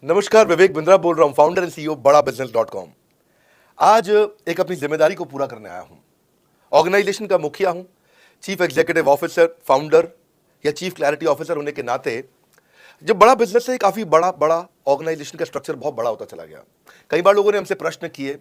नमस्कार, विवेक बिंद्रा बोल रहा हूं, फाउंडर एंड सीईओ बड़ा बिजनेस .com। आज एक अपनी जिम्मेदारी को पूरा करने आया हूं। ऑर्गेनाइजेशन का मुखिया हूं, चीफ एग्जीक्यूटिव ऑफिसर, फाउंडर या चीफ क्लैरिटी ऑफिसर होने के नाते जब बड़ा बिजनेस है, काफी बड़ा बड़ा ऑर्गेनाइजेशन का स्ट्रक्चर बहुत बड़ा होता चला गया। कई बार लोगों ने हमसे प्रश्न किए,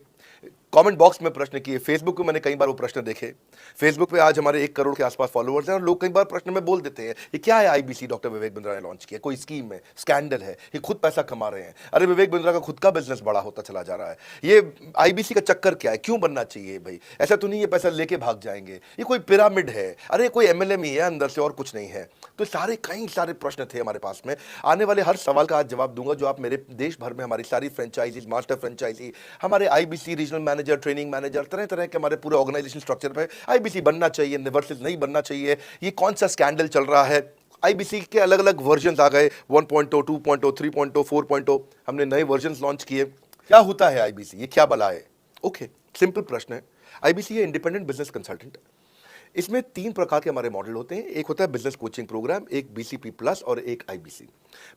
कमेंट बॉक्स में प्रश्न किए, फेसबुक पे मैंने कई बार वो प्रश्न देखे। फेसबुक पे आज हमारे 1 करोड़ के आसपास फॉलोअर्स हैं और लोग कई बार प्रश्न में बोल देते हैं, ये क्या है आईबीसी डॉक्टर विवेक बिंद्रा ने लॉन्च किया, कोई स्कीम है, स्कैंडल है, ये खुद पैसा कमा रहे हैं। अरे विवेक बिंद्रा का खुद का बिजनेस बड़ा होता चला जा रहा है, ये आईबीसी का चक्कर क्या है, क्यों बनना चाहिए भाई, ऐसा तो नहीं ये पैसा लेके भाग जाएंगे, ये कोई पिरामिड है, अरे कोई एमएलएम ही है अंदर से और कुछ नहीं है। तो कई सारे प्रश्न थे हमारे पास में। आने वाले हर सवाल का आज जवाब दूंगा जो आप मेरे देश भर में हमारी सारी फ्रेंचाइजीज, मास्टर फ्रेंचाइजी, हमारे IBC regional manager, training manager, तरह तरह के हमारे पूरे ऑर्गेनाइजेशन स्ट्रक्चर पे आईबीसी बनना चाहिए वर्सेस नहीं बनना चाहिए, ये कौन सा स्कैंडल चल रहा है। आईबीसी के अलग अलग वर्जन आ गए, 1.0, 2.0, 3.0, 4.0, हमने नए वर्जन लॉन्च किए। क्या होता है आईबीसी, ये क्या बला है? ओके, सिंपल प्रश्न है। आईबीसी है इंडिपेंडेंट बिजनेस कंसल्टेंट। इसमें 3 प्रकार के हमारे मॉडल होते हैं। एक होता है बिजनेस कोचिंग प्रोग्राम, एक बीसीपी प्लस और एक आईबीसी।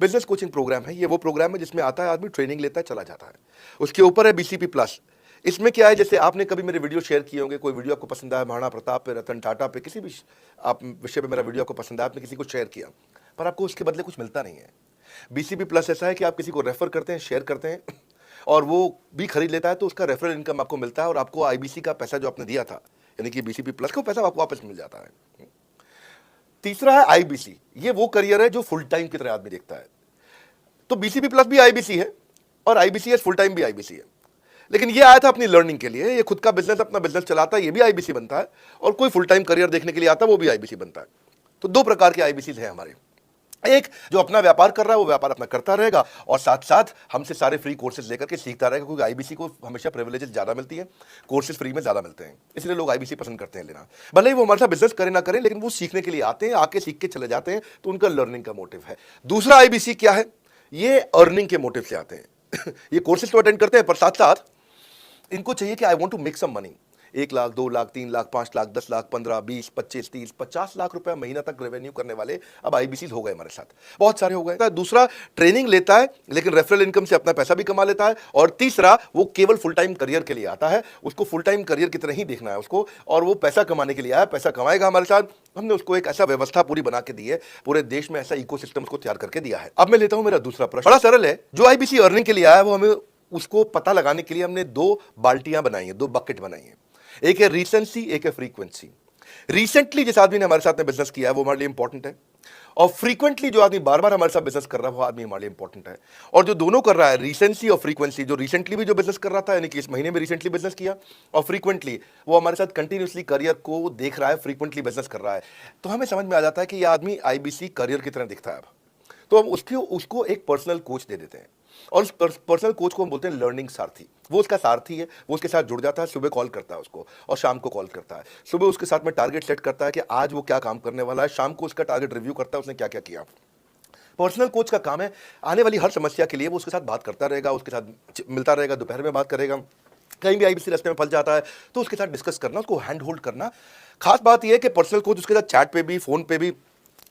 बिजनेस कोचिंग प्रोग्राम है, ये वो प्रोग्राम है जिसमें आता है आदमी, ट्रेनिंग लेता है, चला जाता है। उसके ऊपर है बीसीपी प्लस। इसमें क्या है, जैसे आपने कभी मेरे वीडियो शेयर किए होंगे, कोई वीडियो आपको पसंद आया, महाराणा प्रताप पे, रतन टाटा पे, किसी भी आप विषय पे मेरा वीडियो आपको पसंद आया, आपने किसी को शेयर किया, पर आपको उसके बदले कुछ मिलता नहीं है। बीसीपी प्लस ऐसा है कि आप किसी को रेफर करते हैं, शेयर करते हैं और वो भी खरीद लेता है, तो उसका रेफरल इनकम आपको मिलता है और आपको आईबीसी का पैसा जो आपने दिया था, यानी कि बीसीपी प्लस का पैसा आपको वापस मिल जाता है। तीसरा है आईबीसी, ये वो करियर है जो फुल टाइम की तरह आदमी देखता है। तो बीसीपी प्लस भी आईबीसी है और आईबीसी फुल टाइम भी आईबीसी है। लेकिन ये आया था अपनी लर्निंग के लिए, ये खुद का बिजनेस, अपना बिजनेस चलाता है, ये भी आईबीसी बनता है, और कोई फुल टाइम करियर देखने के लिए आता है, वो भी आईबीसी बनता है। तो 2 प्रकार के आईबीसी हैं हमारे। एक जो अपना व्यापार कर रहा है वो व्यापार अपना करता रहेगा और साथ साथ हमसे सारे फ्री कोर्सेज लेकर के सीखता रहेगा, क्योंकि आईबीसी को हमेशा प्रिविलेजेस ज्यादा मिलती है, कोर्सेज फ्री में ज्यादा मिलते हैं, इसलिए लोग आईबीसी पसंद करते हैं लेना। भले ही वो हमारे साथ बिजनेस करें ना करें, लेकिन वो सीखने के लिए आते हैं, आके सीख के चले जाते हैं, तो उनका लर्निंग का मोटिव है। दूसरा आईबीसी क्या है, ये अर्निंग के मोटिव से आते हैं ये कोर्सेज तो अटेंड करते हैं, पर साथ साथ इनको चाहिए कि I want to make some money. 1 lakh, 2 lakh, 3 lakh, 5 lakh, 10 lakh, 15, 20, 25, 30, 50 lakh रुपए महीना तक रेवेन्यू करने वाले अब आईबीसी हो गए हमारे साथ, बहुत सारे हो गए। दूसरा ट्रेनिंग लेता है लेकिन रेफरल इनकम से अपना पैसा भी कमा लेता है। और तीसरा वो केवल फुल टाइम करियर के लिए आता है, उसको फुल टाइम करियर की तरह ही देखना है उसको, और वो पैसा कमाने के लिए आया, पैसा कमाएगा हमारे साथ। हमने उसको एक ऐसा व्यवस्था पूरी बना के दी है, पूरे देश में ऐसा इकोसिस्टम उसको तैयार करके दिया है। अब मैं लेता हूं मेरा दूसरा प्रश्न, बड़ा सरल है। जो आईबीसी अर्निंग के लिए आया है, वो हमें उसको पता लगाने के लिए हमने 2 बाल्टियां बनाई हैं, 2 बकेट बनाई हैं। एक है रीसेंसी, एक है फ्रीक्वेंसी। रिसेंटली जिस आदमी ने हमारे साथ में बिजनेस किया है वो हमारे लिए इंपॉर्टेंट है, और फ्रीक्वेंटली जो आदमी बार बार हमारे साथ बिजनेस कर रहा है वो आदमी हमारे लिए इंपॉर्टेंट है। और जो दोनों कर रहा है, रीसेंसी और फ्रीक्वेंसी, जो रिसेंटली भी जो बिजनेस कर रहा था, यानी कि इस महीने में रिसेंटली बिजनेस किया, और फ्रीक्वेंटली वो हमारे साथ कंटिन्यूसली करियर को देख रहा है, फ्रीक्वेंटली बिजनेस कर रहा है, तो हमें समझ में आ जाता है कि यह आदमी आईबीसी करियर की तरह दिखता है। अब तो हम उसको एक पर्सनल कोच दे देते हैं, और उस पर्सनल कोच को हम बोलते हैं लर्निंग सारथी। वो उसका सारथी है, वो उसके साथ जुड़ जाता है, सुबह कॉल करता है उसको और शाम को कॉल करता है। सुबह उसके साथ में टारगेट सेट करता है कि आज वो क्या काम करने वाला है, शाम को उसका टारगेट रिव्यू करता है उसने क्या क्या किया। पर्सनल कोच का काम है आने वाली हर समस्या के लिए वो उसके साथ बात करता रहेगा, उसके साथ मिलता रहेगा, दोपहर में बात करेगा, कहीं भी आईबीसी रास्ते में फंस जाता है तो उसके साथ डिस्कस करना, उसको हैंड होल्ड करना। खास बात यह है कि पर्सनल कोच उसके साथ चैट पे भी, फोन पे भी,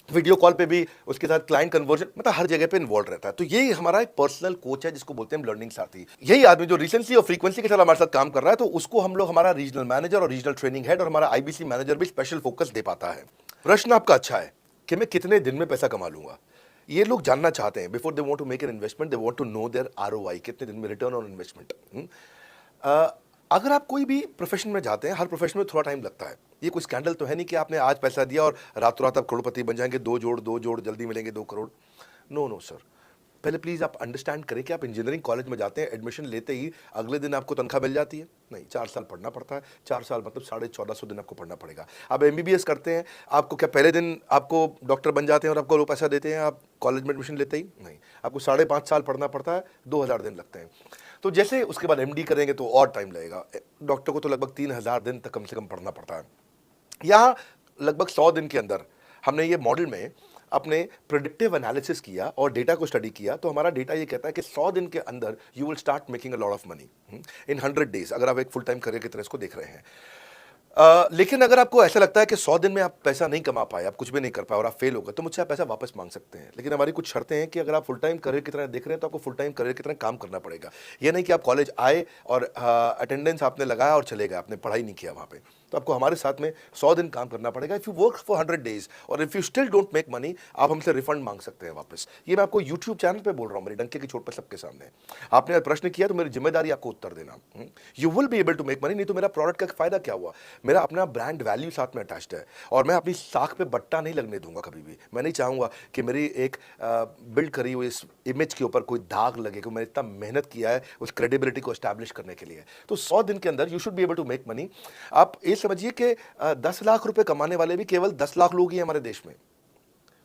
वीडियो कॉल पे भी, उसके साथ क्लाइंट कन्वर्जन, मतलब हर जगह पे इन्वॉल्व रहता है। तो यही हमारा एक पर्सनल कोच है जिसको बोलते हैं लर्निंग साथी। यही आदमी जो रिसेंसी और फ्रीक्वेंसी के साथ हमारे साथ काम कर रहा है, तो उसको हम लोग हमारा रीजनल मैनेजर और रीजनल ट्रेनिंग हेड और हमारा आईबीसी मैनेजर भी स्पेशल फोकस दे पाता है। प्रश्न आपका अच्छा है कि मैं कितने दिन में पैसा कमा लूंगा, ये लोग जानना चाहते हैं। Before they want to make an investment, they want to know their ROI, कितने दिन में रिटर्न ऑन इन्वेस्टमेंट। अगर आप कोई भी प्रोफेशन में जाते हैं, हर प्रोफेशन में थोड़ा टाइम लगता है। ये कोई स्कैंडल तो है नहीं कि आपने आज पैसा दिया और रातों रात आप करोड़पति बन जाएंगे, 2 जोड़ जल्दी मिलेंगे 2 करोड़। नो नो सर, पहले प्लीज़ आप अंडरस्टैंड करें कि आप इंजीनियरिंग कॉलेज में जाते हैं, एडमिशन लेते ही अगले दिन आपको तनख्वाह मिल जाती है? नहीं, 4 साल पढ़ना पड़ता है। 4 साल मतलब 1450 दिन आपको पढ़ना पड़ेगा। आप एमबीबीएस करते हैं, आपको क्या पहले दिन आपको डॉक्टर बन जाते हैं और आपको वो पैसा देते हैं आप कॉलेज में एडमिशन लेते ही? नहीं, आपको 5.5 साल पढ़ना पड़ता है, 2000 दिन लगते हैं। तो जैसे उसके बाद एमडी करेंगे तो और टाइम लगेगा। डॉक्टर को तो लगभग 3000 दिन तक कम से कम पढ़ना पड़ता है। यहाँ लगभग 100 दिन के अंदर हमने ये मॉडल में अपने प्रेडिक्टिव एनालिसिस किया और डेटा को स्टडी किया, तो हमारा डेटा ये कहता है कि 100 दिन के अंदर you will start making a lot of money in 100 days, अगर आप एक फुल टाइम करियर की तरह इसको देख रहे हैं। लेकिन अगर आपको ऐसा लगता है कि 100 दिन में आप पैसा नहीं कमा पाए, आप कुछ भी नहीं कर पाए और आप फेल हो गए, तो मुझसे आप पैसा वापस मांग सकते हैं। लेकिन हमारी कुछ शर्तें हैं कि अगर आप फुल टाइम करियर की तरह देख रहे हैं तो आपको फुल टाइम करियर की तरह काम करना पड़ेगा। ये नहीं कि आप कॉलेज आए और अटेंडेंस आपने लगाया और चले गए, आपने पढ़ाई नहीं किया वहाँ पे। तो आपको हमारे साथ में 100 दिन काम करना पड़ेगा। If you work for 100 days और if you still don't make money, आप हमसे रिफंड मांग सकते हैं वापस। ये मैं आपको यूट्यूब चैनल पे बोल रहा हूँ, मेरे डंके की चोट पर सबके सामने। आपने प्रश्न किया तो मेरी जिम्मेदारी आपको उत्तर देना। You will be able to make money, नहीं तो मेरा प्रोडक्ट का फायदा क्या हुआ? मेरा अपना ब्रांड वैल्यू साथ में अटैच्ड है और मैं अपनी साख पे बट्टा नहीं लगने दूंगा कभी भी। मैं नहीं चाहूंगा कि मेरी एक बिल्ड करी हुई इस इमेज के ऊपर कोई दाग लगे, क्योंकि मैंने इतना मेहनत किया है उस क्रेडिबिलिटी को एस्टैब्लिश करने के लिए। तो 100 दिन के अंदर you should be able to make money. आप ये समझिए कि 10 लाख रुपए कमाने वाले भी केवल 10 लाख लोग ही हैं हमारे देश में।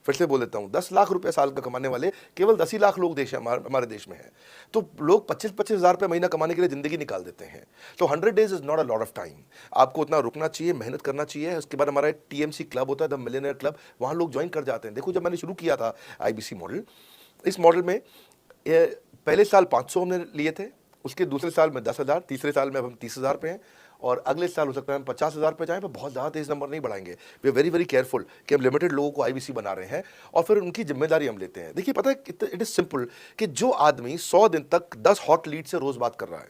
फिर से बोल देता हूं, 10 लाख रुपए साल का कमाने वाले केवल 10 ही लाख लोग देश हमारे देश में हैं। तो लोग 25-25 हज़ार रुपये महीना कमाने के लिए जिंदगी निकाल देते हैं। तो 100 days is not a lot of time. आपको उतना रुकना चाहिए, मेहनत करना चाहिए। उसके बाद हमारा एक टीएमसी क्लब होता है, द मिलियनेयर क्लब, वहाँ लोग ज्वाइन कर जाते हैं। देखो, जब मैंने शुरू किया था आईबीसी मॉडल, इस मॉडल में पहले साल 500 हमने लिए थे, उसके दूसरे साल में 10,000, तीसरे साल में अब हम 30,000 पे हैं और अगले साल हो सकता है हम 50,000 पे जाएं, पर बहुत ज़्यादा तेज नंबर नहीं बढ़ाएंगे। We are very very careful कि हम लिमिटेड लोगों को आईबीसी बना रहे हैं और फिर उनकी जिम्मेदारी हम लेते हैं। देखिए, पता है इट इज़ सिंपल कि जो आदमी 100 दिन तक 10 हॉट लीड से रोज़ बात कर रहा है,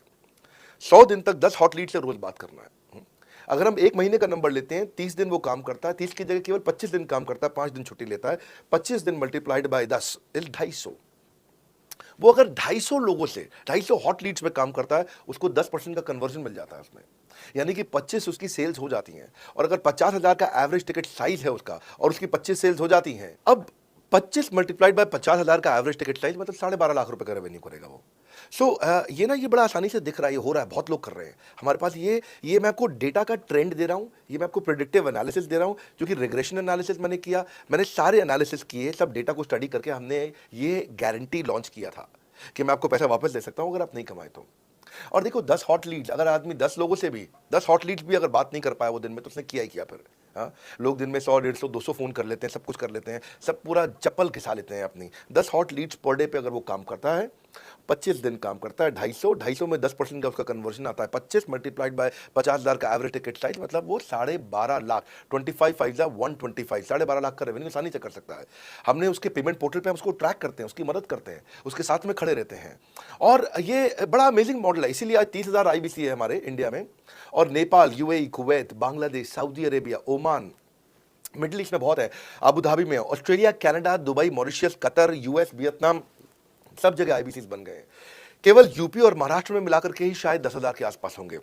100 दिन तक 10 हॉट लीड से रोज़ बात करना है। अगर हम एक महीने का नंबर लेते हैं, 30 दिन वो काम करता है, 30 की जगह केवल 25 दिन काम करता है, 5 दिन छुट्टी लेता है, 25 दिन मल्टीप्लाइड बाय 10 इज 250। वो अगर 250 लोगों से 250 हॉट लीड्स में काम करता है, उसको 10% का कन्वर्जन मिल जाता है उसमें, यानी कि 25 उसकी सेल्स हो जाती हैं। और अगर 50,000 का एवरेज टिकट साइज है उसका और उसकी 25 सेल्स हो जाती हैं, अब 25 मल्टीप्लाइड बाय 50,000 का एवरेज टिकट साइज मतलब 12.5 लाख रुपए का रेवेन्यू करेगा वो। ये ना, ये बड़ा आसानी से दिख रहा है, ये हो रहा है, बहुत लोग कर रहे हैं हमारे पास। ये मैं आपको डेटा का ट्रेंड दे रहा हूँ, ये मैं आपको प्रेडिक्टिव एनालिसिस दे रहा हूँ, जो कि रिग्रेशन एनालिसिस मैंने किया। मैंने सारे एनालिसिस किए, सब डेटा को स्टडी करके हमने ये गारंटी लॉन्च किया था कि मैं आपको पैसा वापस दे सकता हूं अगर आप नहीं कमाए तो। और देखो, 10 हॉट लीड्स, अगर आदमी 10 लोगों से भी 10 हॉट लीड्स भी अगर बात नहीं कर पाया वो दिन में, तो उसने किया ही किया फिर। हाँ, लोग दिन में 100, 150, 200 फोन कर लेते हैं, सब कुछ कर लेते हैं, सब पूरा चप्पल घिसा लेते हैं अपनी। 10 हॉट लीड्स पर डे पे अगर वो काम करता है, 25 दिन काम करता है, 250 में 10% का उसका कन्वर्जन आता है, 25 मल्टीप्लाइड बाय 50,000 का एवरेज टिकट साइज, मतलब वो 12.5 लाख, 25 5 125, 12.5 लाख का रेवेन्यू आसानी से कर सकता है। हमने उसके पेमेंट पोर्टल पे हम उसको ट्रैक करते हैं, उसकी मदद करते हैं, उसके साथ में खड़े रहते हैं। और ये बड़ा अमेजिंग मॉडल है, इसीलिए आज 30,000 आईबीसी है हमारे इंडिया में। और Nepal, UAE, Kuwait, Bangladesh, Saudi Arabia, Oman, middle east में बहुत है, अबू धाबी में, Australia, Canada, Dubai, Mauritius, Qatar, US, Vietnam, सब जगह आईबीसी बन गए हैं। केवल यूपी और महाराष्ट्र में मिलाकर के ही शायद 10,000 के आसपास होंगे।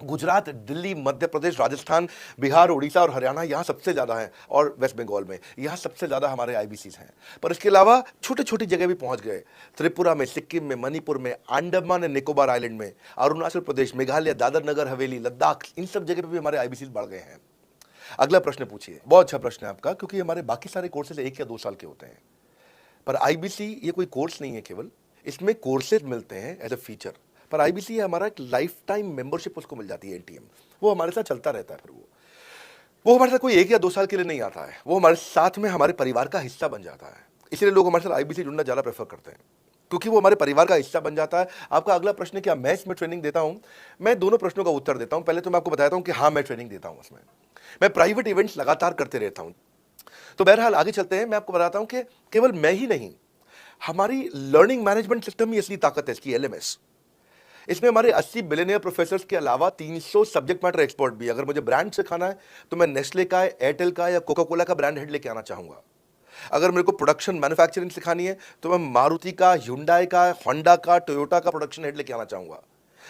गुजरात, दिल्ली, मध्य प्रदेश, राजस्थान, बिहार, उड़ीसा और हरियाणा, यहाँ सबसे ज़्यादा हैं, और वेस्ट बंगाल में यहाँ सबसे ज़्यादा हमारे आईबीसीज हैं। पर इसके अलावा छोटी छोटी जगह भी पहुँच गए, त्रिपुरा में, सिक्किम में, मणिपुर में, अंडमान एंड निकोबार आइलैंड में, अरुणाचल प्रदेश, मेघालय, दादर नगर हवेली, लद्दाख, इन सब जगह पर भी हमारे आईबीसीज बढ़ गए हैं। अगला प्रश्न पूछिए। बहुत अच्छा प्रश्न है आपका, क्योंकि हमारे बाकी सारे कोर्सेज 1 या 2 साल के होते हैं, पर आईबीसी ये कोई कोर्स नहीं है केवल, इसमें कोर्सेज मिलते हैं एज अ फीचर। पर आईबीसी हमारा एक लाइफ टाइम मेंबरशिप उसको मिल जाती है, एनटीएम, वो हमारे साथ चलता रहता है। फिर वो हमारे साथ कोई 1 या 2 साल के लिए नहीं आता है, वो हमारे साथ में हमारे परिवार का हिस्सा बन जाता है। इसलिए लोग हमारे साथ आईबीसी जुड़ना ज़्यादा प्रेफर करते हैं, क्योंकि वो हमारे परिवार का हिस्सा बन जाता है। आपका अगला प्रश्न, क्या मैं इसमें ट्रेनिंग देता हूं? मैं दोनों प्रश्नों का उत्तर देता हूं। पहले तो मैं आपको बताता हूं कि हाँ, मैं ट्रेनिंग देता हूं उसमें। मैं प्राइवेट इवेंट्स लगातार करते रहता हूं। तो बहरहाल आगे चलते हैं, मैं आपको बताता हूं कि केवल मैं ही नहीं, हमारी लर्निंग मैनेजमेंट सिस्टम ही असली ताकत है इसकी, एलएमएस। इसमें हमारे 80 बिलियनियर प्रोफेसर्स के अलावा 300 सब्जेक्ट मैटर एक्सपर्ट भी। अगर मुझे ब्रांड सिखाना है तो मैं नेस्ले का, एयरटेल का या कोका कोला का ब्रांड हेड लेके आना चाहूंगा। अगर मेरे को प्रोडक्शन मैन्युफैक्चरिंग सिखानी है तो मैं मारुति का, ह्युंडई का, होंडा का, टोयोटा का प्रोडक्शन हेड लेके आना चाहूंगा।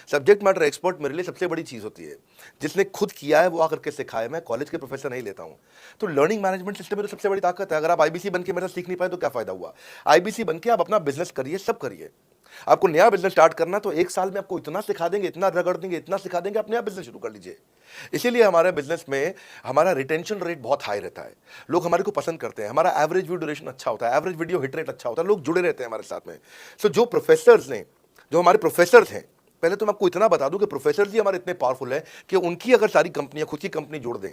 सब्जेक्ट मैटर एक्सपर्ट मेरे लिए सबसे बड़ी चीज होती है, जिसने खुद किया है वो आकर के सिखाए। मैं कॉलेज के प्रोफेसर नहीं लेता हूं। तो लर्निंग मैनेजमेंट सिस्टम में तो सबसे बड़ी ताकत है। अगर आप आईबीसी बन के मेरे साथ सीख नहीं पाए तो क्या फायदा हुआ? आईबीसी बन के आप अपना बिजनेस करिए, सब करिए। आपको नया बिजनेस स्टार्ट करना तो 1 साल में आपको इतना सिखा देंगे, इतना रगड़ देंगे, इतना सिखा देंगे, आप नया बिजनेस शुरू कर लीजिए। इसीलिए हमारे बिजनेस में हमारा रिटेंशन रेट बहुत हाई रहता है, लोग हमारे को पसंद करते हैं, हमारा एवरेज व्यू ड्यूरेशन अच्छा होता है, एवरेज वीडियो हिट रेट अच्छा होता है, लोग जुड़े रहते हैं हमारे साथ में। सो जो प्रोफेसर्स ने, जो हमारे प्रोफेसर्स हैं, पहले तो मैं आपको इतना बता दूं कि प्रोफेसर जी हमारे इतने पावरफुल हैं कि उनकी अगर सारी कंपनियां खुद की कंपनी जोड़ दें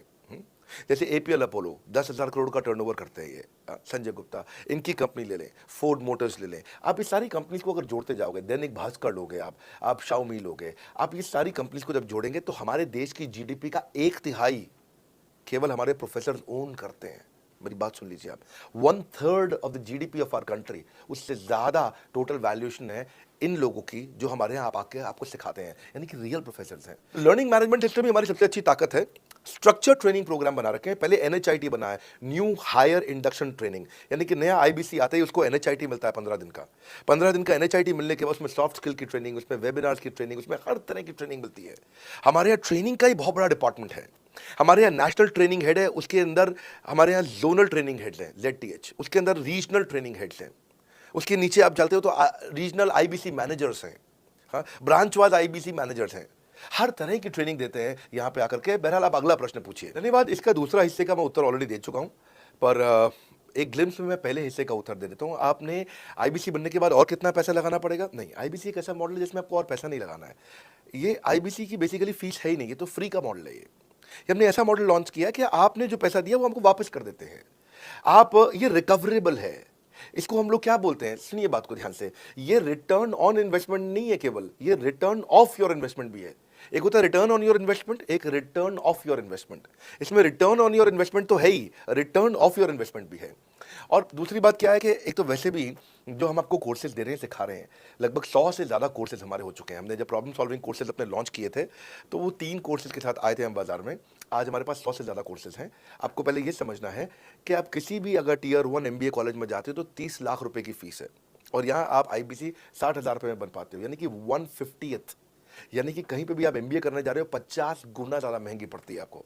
जैसे एपीएल अपोलो 10,000 करोड़ का टर्नओवर करते हैं ये, संजय गुप्ता, इनकी कंपनी ले लें, फोर्ड मोटर्स ले लें, आप इस सारी कंपनीज को अगर जोड़ते जाओगे, दैनिक भास्कर लोगे, आप शाओमी लोगे, आप ये सारी कंपनीज को जब जोड़ेंगे तो हमारे देश की जीडीपी का 1/3 केवल हमारे प्रोफेसर ओन करते हैं। मेरी बात सुन लीजिए आप, 1/3 of the GDP of our country, उससे ज्यादा टोटल वैल्यूएशन है इन लोगों की जो हमारे यहाँ आप आके आपको सिखाते हैं, यानी कि रियल प्रोफेसर्स हैं। लर्निंग मैनेजमेंट सिस्टम ही हमारी सबसे अच्छी ताकत है। स्ट्रक्चर ट्रेनिंग प्रोग्राम बना रखे हैं, पहले एनएचआईटी बना है, न्यू हायर इंडक्शन ट्रेनिंग, यानी कि नया आईबीसी आता है उसको एनएचआईटी मिलता है 15 दिन का। 15 दिन का एनएचआईटी मिलने के बाद उसमें सॉफ्ट स्किल की ट्रेनिंग, उसमें वेबिनार्स की ट्रेनिंग, उसमें हर तरह की ट्रेनिंग मिलती है। हमारे यहाँ ट्रेनिंग का ही बहुत बड़ा डिपार्टमेंट है। हमारे यहाँ नेशनल ट्रेनिंग हेड है, उसके अंदर हमारे यहाँ जोनल ट्रेनिंग हेड्स हैं ZTH, उसके अंदर रीजनल ट्रेनिंग हेड्स हैं, उसके नीचे आप चलते हो तो रीजनल आईबीसी मैनेजर्स हैं, हाँ, ब्रांच वाइज आईबीसी मैनेजर्स हैं, हर तरह की ट्रेनिंग देते हैं यहाँ पे आकर के। बहरहाल आप अगला प्रश्न पूछिए। धन्यवाद। इसका दूसरा हिस्से का मैं उत्तर ऑलरेडी दे चुका हूँ, पर एक ग्लिम्स में मैं पहले हिस्से का उत्तर दे देता हूँ। आपने आईबीसी बनने के बाद और कितना पैसा लगाना पड़ेगा? नहीं, आईबीसी एक ऐसा मॉडल है जिसमें आपको और पैसा नहीं लगाना है। ये आईबीसी की बेसिकली फीस है ही नहीं, ये तो फ्री का मॉडल है। ये हमने ऐसा मॉडल लॉन्च किया कि आपने जो पैसा दिया वो हमको वापस कर देते हैं। आप, ये रिकवरेबल है। इसको हम लोग क्या बोलते हैं, सुनिए बात को ध्यान से, ये रिटर्न ऑन इन्वेस्टमेंट नहीं है केवल, ये रिटर्न ऑफ योर इन्वेस्टमेंट भी है। एक होता है रिटर्न ऑन योर इन्वेस्टमेंट, एक रिटर्न ऑफ योर इन्वेस्टमेंट। इसमें रिटर्न ऑन योर इन्वेस्टमेंट तो है ही, रिटर्न ऑफ योर इन्वेस्टमेंट भी है। और दूसरी बात क्या है कि एक तो वैसे भी जो हम आपको कोर्सेज दे रहे हैं, सिखा रहे हैं, लगभग 100 से ज़्यादा कोर्सेज हमारे हो चुके हैं। हमने जब प्रॉब्लम सॉल्विंग कोर्सेज अपने लॉन्च किए थे तो वो 3 कोर्सेज के साथ आए थे हम बाजार में। आज हमारे पास 100 से ज़्यादा कोर्सेज हैं। आपको पहले ये समझना है कि आप किसी भी अगर टियर 1 MBA कॉलेज में जाते हो तो 30 लाख रुपए की फीस है, और यहाँ आप आईबीसी 60,000 रुपये में बन पाते हो, यानी कि 1/50, यानी कि कहीं पे भी आप MBA करने जा रहे हो 50 गुना ज़्यादा महंगी पड़ती है आपको।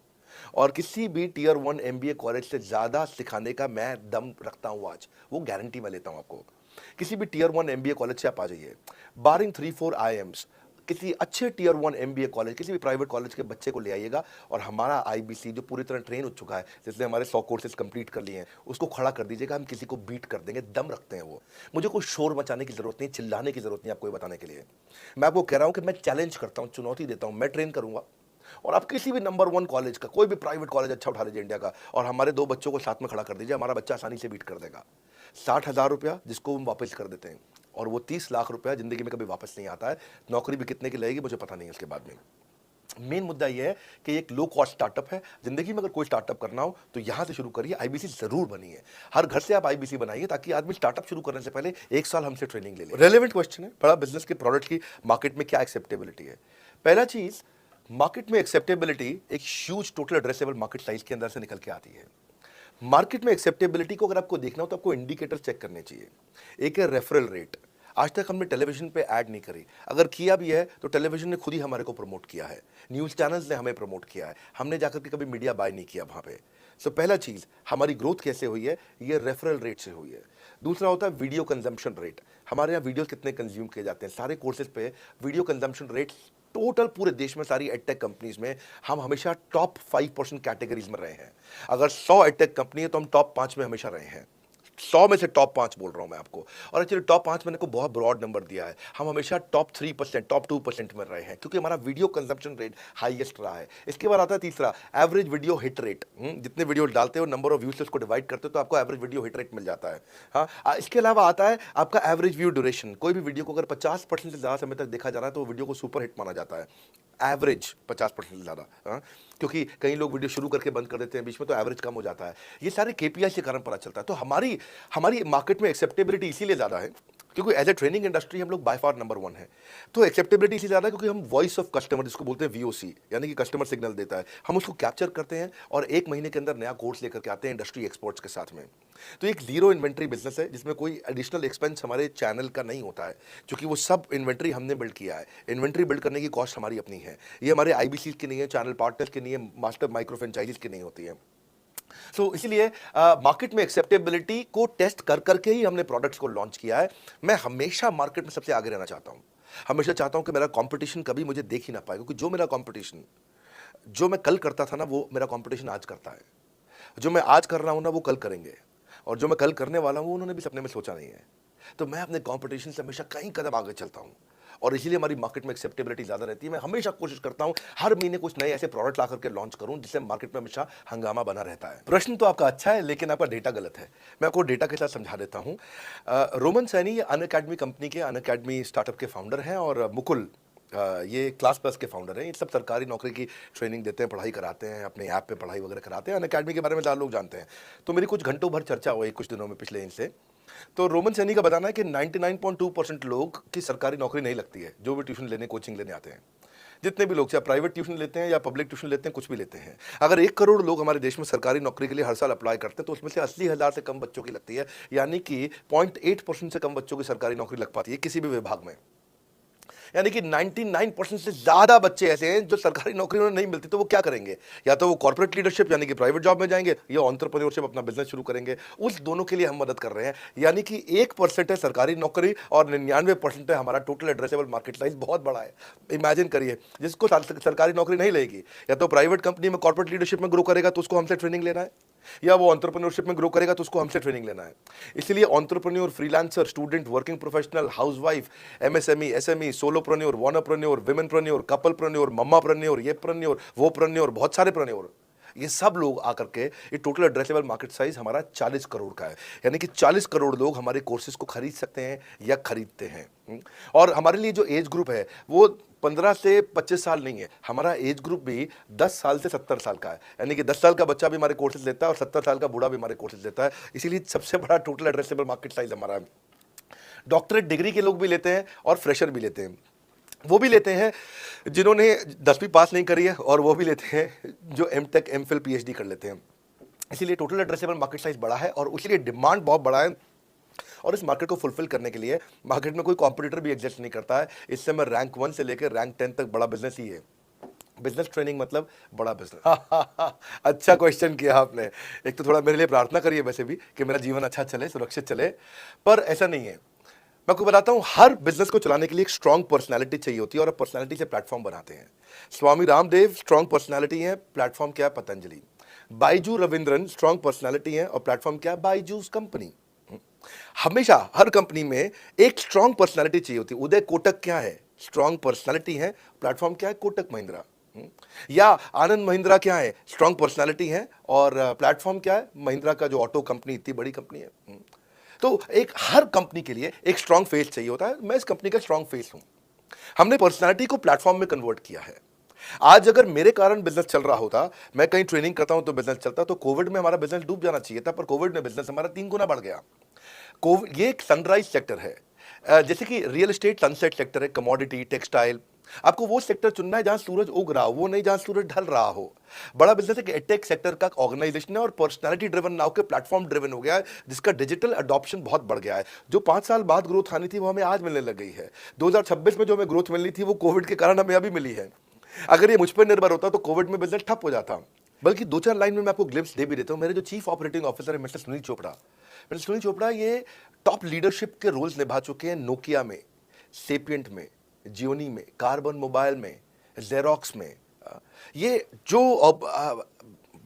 और किसी भी टियर 1 MBA कॉलेज से ज़्यादा सिखाने का मैं दम रखता हूँ आज, वो गारंटी मैं लेता हूँ आपको। किसी भी टियर 1 MBA कॉलेज से आप आ जाइए, बारिंग 3-4 IIMs, किसी अच्छे टियर 1 MBA कॉलेज, किसी भी प्राइवेट कॉलेज के बच्चे को ले आइएगा, और हमारा आईबीसी जो पूरी तरह ट्रेन हो चुका है, जिसने हमारे 100 कोर्सेज कंप्लीट कर लिए हैं, उसको खड़ा कर दीजिएगा, हम किसी को बीट कर देंगे, दम रखते हैं वो। मुझे कोई शोर मचाने की जरूरत नहीं, चिल्लाने की जरूरत नहीं आपको ये बताने के लिए। मैं आपको कह रहा हूं कि मैं चैलेंज करता हूं, चुनौती देता हूं, मैं ट्रेन करूंगा, और आप किसी भी नंबर 1 कॉलेज का, कोई भी प्राइवेट कॉलेज अच्छा उठा लीजिए इंडिया का, और हमारे 2 बच्चों को साथ में खड़ा कर दीजिए, हमारा बच्चा आसानी से बीट कर देगा। 60,000 रुपया जिसको हम वापस कर देते हैं, और वो 30 लाख रुपया जिंदगी में कभी वापस नहीं आता है। नौकरी भी कितने की लगेगी मुझे पता नहीं है उसके बाद में। मेन मुद्दा यह है कि एक लो कॉस्ट स्टार्टअप है। जिंदगी में अगर कोई स्टार्टअप करना हो तो यहां से शुरू करिए, आईबीसी जरूर बनिए। हर घर से आप आईबीसी बनाइए ताकि आदमी स्टार्टअप शुरू करने से पहले 1 साल हमसे ट्रेनिंग ले ले। रेलेवेंट क्वेश्चन है, बड़ा बिजनेस के प्रोडक्ट की मार्केट में क्या एक्सेप्टेबिलिटी है। पहला चीज, मार्केट में एक्सेप्टेबिलिटी एक huge total addressable market size के अंदर से निकल के आती है। मार्केट में एक्सेप्टेबिलिटी को अगर आपको देखना हो तो आपको इंडिकेटर चेक करने चाहिए। एक है रेफरल रेट। आज तक हमने टेलीविजन पे ऐड नहीं करी, अगर किया भी है तो टेलीविजन ने खुद ही हमारे को प्रमोट किया है, न्यूज़ चैनल्स ने हमें प्रमोट किया है, हमने जाकर के कभी मीडिया बाय नहीं किया वहाँ पे। सो पहला चीज़, हमारी ग्रोथ कैसे हुई है, ये रेफरल रेट से हुई है। दूसरा होता है वीडियो कंजम्पशन रेट। हमारे यहाँ वीडियो कितने कंज्यूम किए जाते हैं, सारे कोर्सेज पे वीडियो कंजम्पशन रेट टोटल पूरे देश में सारी एडटेक कंपनीज में हम हमेशा टॉप 5% कैटेगरीज में रहे हैं। अगर 100 एडटेक कंपनी है तो हम टॉप 5 में हमेशा रहे हैं। 100 में से टॉप 5 बोल रहा हूं मैं आपको, और एक्चुअली टॉप 5 मैंने को बहुत ब्रॉड नंबर दिया है। हम हमेशा टॉप 3%, टॉप 2% में रहे हैं, क्योंकि हमारा वीडियो कंजम्पशन रेट हाईएस्ट रहा है। इसके बाद आता है तीसरा, एवरेज वीडियो हिट रेट। जितने वीडियो डालते हो, नंबर ऑफ व्यूज से उसको डिवाइड करते हो तो आपको एवरेज वीडियो हिट रेट मिल जाता है। हाँ, इसके अलावा आता है आपका एवरेज व्यू ड्यूरेशन। कोई भी वीडियो को अगर 50% से ज़्यादा समय तक देखा जा रहा है तो वो वीडियो को सुपर हिट माना जाता है। एवरेज 50% से ज़्यादा, क्योंकि कई लोग वीडियो शुरू करके बंद कर देते हैं बीच में, तो एवरेज कम हो जाता है। ये सारे केपीआई के कारण पता चलता है। तो हमारी मार्केट में एक्सेप्टेबिलिटी इसीलिए ज़्यादा है क्योंकि एज ए ट्रेनिंग इंडस्ट्री हम लोग बाय फार नंबर 1 है। तो एक्सेप्टेबिलिटी इसलिए ज़्यादा है क्योंकि हम वॉइस ऑफ कस्टमर, जिसको बोलते हैं VOC, यानी कि कस्टमर सिग्नल देता है, हम उसको कैप्चर करते हैं और 1 महीने के अंदर नया कोर्स लेकर के आते हैं इंडस्ट्री एक्सपर्ट्स के साथ में। तो एक जीरो इन्वेंट्री बिजनेस है जिसमें कोई एडिशनल एक्सपेंस हमारे चैनल का नहीं होता है, क्योंकि वो सब इन्वेंट्री हमने बिल्ड किया है। इन्वेंट्री बिल्ड करने की कॉस्ट हमारी अपनी है, ये हमारे IBC की नहीं है, चैनल पार्टनर्स की नहीं है, मास्टर माइक्रो फ्रेंचाइजीज की नहीं होती है। सो इसलिए मार्केट में एक्सेप्टेबिलिटी को टेस्ट कर करके ही हमने प्रोडक्ट्स को लॉन्च किया है। मैं हमेशा मार्केट में सबसे आगे रहना चाहता हूं, हमेशा चाहता हूं कि मेरा कंपटीशन कभी मुझे देख ही ना पाए, क्योंकि जो मेरा कंपटीशन, जो मैं कल करता था ना, वो मेरा कंपटीशन आज करता है। जो मैं आज कर रहा हूं ना, वो कल करेंगे, और जो मैं कल करने वाला हूं उन्होंने भी सपने में सोचा नहीं है। तो मैं अपने कंपटीशन से हमेशा कई कदम आगे चलता हूं, और इसीलिए हमारी मार्केट में एक्सेप्टेबिलिटी ज़्यादा रहती है। मैं हमेशा कोशिश करता हूँ हर महीने कुछ नए ऐसे प्रोडक्ट ला करके लॉन्च करूँ जिससे मार्केट में हमेशा हंगामा बना रहता है। प्रश्न तो आपका अच्छा है, लेकिन आपका डेटा गलत है। मैं आपको डेटा के साथ समझा देता हूँ। रोमन सैनी अनअकैडमी कंपनी के, अनअकैडमी स्टार्टअप के फाउंडर हैं, और मुकुल ये क्लास प्लस के फाउंडर हैं। ये सब सरकारी नौकरी की ट्रेनिंग देते हैं, पढ़ाई कराते हैं, अपने ऐप पे पढ़ाई वगैरह कराते हैं। अनअकैडमी के बारे में ज़्यादा लोग जानते हैं। तो मेरी कुछ घंटों भर चर्चा हुई कुछ दिनों में पिछले इनसे। तो रोमन सैनी का बताना है कि 99.2% लोग की सरकारी नौकरी नहीं लगती है, जो भी ट्यूशन लेने, कोचिंग लेने आते हैं। जितने भी लोग, चाहे प्राइवेट ट्यूशन लेते हैं या पब्लिक ट्यूशन लेते हैं, कुछ भी लेते हैं, अगर 1 करोड़ लोग हमारे देश में सरकारी नौकरी के लिए हर साल अप्लाई करते हैं, तो उसमें से 80,000 से कम बच्चों की लगती है। यानी कि 0.8% से कम बच्चों की सरकारी नौकरी लग पाती है किसी भी विभाग में। यानी कि 99% से ज़्यादा बच्चे ऐसे हैं जो सरकारी नौकरी उन्हें नहीं मिलती, तो वो क्या करेंगे? या तो वो कॉर्पोरेट लीडरशिप यानी कि प्राइवेट जॉब में जाएंगे, या एंटरप्रेन्योरशिप अपना बिजनेस शुरू करेंगे। उस दोनों के लिए हम मदद कर रहे हैं। यानी कि 1% है सरकारी नौकरी और 99% है हमारा टोटल एड्रेसेबल मार्केट साइज। बहुत बड़ा है। इमेजिन करिए, जिसको सरकारी नौकरी नहीं लेगी, या तो प्राइवेट कंपनी में कॉर्पोरेट लीडरशिप में ग्रो करेगा तो उसको हमसे ट्रेनिंग लेना है, या वो एंटरप्रेन्योरशिप में ग्रो करेगा तो उसको हमसे ट्रेनिंग लेना है। इसलिए entrepreneur, freelancer, student, working professional, housewife, MSME, SME, solopreneur, wantrepreneur, womenpreneur, couplepreneur, mammapreneur, ये प्रेन्योर, वो प्रेन्योर, बहुत सारे प्रेन्योर, ये सब लोग आकर के, ये टोटल एड्रेसेबल मार्केट साइज हमारा 40 करोड़ का है। यानी कि 40 करोड़ लोग हमारे कोर्सेज को खरीद सकते हैं या खरीदते हैं। और हमारे लिए जो एज ग्रुप है वो 15 से 25 साल नहीं है, हमारा एज ग्रुप भी 10 साल से 70 साल का है। यानी कि 10 साल का बच्चा भी हमारे कोर्सेज लेता है और 70 साल का बूढ़ा भी हमारे कोर्सेज लेता है। इसीलिए सबसे बड़ा टोटल एड्रेसेबल मार्केट साइज हमारा है। डॉक्टरेट डिग्री के लोग भी लेते हैं और फ्रेशर भी लेते हैं। वो भी लेते हैं जिन्होंने 10वीं पास नहीं करी है, और वो भी लेते हैं जो एमटेक, एमफिल, पीएचडी कर लेते हैं। इसीलिए टोटल एड्रेसेबल मार्केट साइज बड़ा है और उसके लिए डिमांड बहुत बड़ा है। और इस मार्केट को फुलफिल करने के लिए मार्केट में कोई कॉम्पिटिटर भी एग्जिस्ट नहीं करता है। इस समय रैंक 1 से लेकर रैंक 10 तक बड़ा बिजनेस ही है। बिजनेस ट्रेनिंग मतलब बड़ा बिजनेस। अच्छा क्वेश्चन किया आपने। एक तो थोड़ा मेरे लिए प्रार्थना करिए वैसे भी कि मेरा जीवन अच्छा चले, सुरक्षित चले, पर ऐसा नहीं है। मैं आपको बताता हूं, हर बिजनेस को चलाने के लिए एक स्ट्रांग पर्सनालिटी चाहिए होती है, और पर्सनालिटी से प्लेटफॉर्म बनाते हैं। स्वामी रामदेव स्ट्रांग पर्सनालिटी है, प्लेटफॉर्म क्या है? पतंजलि। बाइजू रविंद्रन स्ट्रांग पर्सनालिटी है और प्लेटफॉर्म क्या है? बाइजूस कंपनी। हमेशा हर कंपनी में एक स्ट्रांग पर्सनालिटी चाहिए होती है। उदय कोटक क्या है? स्ट्रांग पर्सनालिटी है, प्लेटफॉर्म क्या है? कोटक महिंद्रा। या आनंद महिंद्रा क्या है? स्ट्रांग पर्सनालिटी है और प्लेटफॉर्म क्या है? महिंद्रा का जो ऑटो कंपनी, इतनी बड़ी कंपनी है। तो एक हर कंपनी के लिए एक स्ट्रांग फेस चाहिए होता है। मैं इस कंपनी का स्ट्रांग फेस हूं। हमने पर्सनालिटी को प्लेटफॉर्म में कन्वर्ट किया है। आज अगर मेरे कारण बिजनेस चल रहा होता, मैं कहीं ट्रेनिंग करता हूं तो बिजनेस चलता, तो कोविड में हमारा बिजनेस डूब जाना चाहिए था, पर कोविड में बिजनेस हमारा 3 गुना बढ़ गया। कोविड ये एक सनराइज सेक्टर है, जैसे कि रियल एस्टेट सनसेट सेक्टर है, कमोडिटी, टेक्सटाइल। आपको वो सेक्टर चुनना है जहां सूरज उग रहा हो, वो नहीं जहां सूरज ढल रहा हो। बड़ा बिजनेस एक एडटेक सेक्टर का ऑर्गेनाइजेशन है और पर्सनालिटी ड्रिवन नाउ के प्लेटफॉर्म ड्रिवन हो गया है, जिसका डिजिटल अडॉप्शन बहुत बढ़ गया है। जो 5 साल बाद ग्रोथ आनी थी वो हमें आज मिलने लग गई है। 2026 में जो हमें ग्रोथ मिलनी थी वो कोविड के कारण हमें अभी मिली है। अगर ये मुझ पर निर्भर होता तो कोविड में बिजनेस ठप हो जाता। बल्कि 2-4 लाइन में मैं आपको ग्लिम्स दे भी देता हूं। मेरे जो चीफ ऑपरेटिंग ऑफिसर है मिस्टर सुनील चोपड़ा, ये टॉप लीडरशिप के रोल्स निभा चुके हैं नोकिया में, सेपियंट में, जियोनी में, कार्बन मोबाइल में, जेरोक्स में। ये जो अब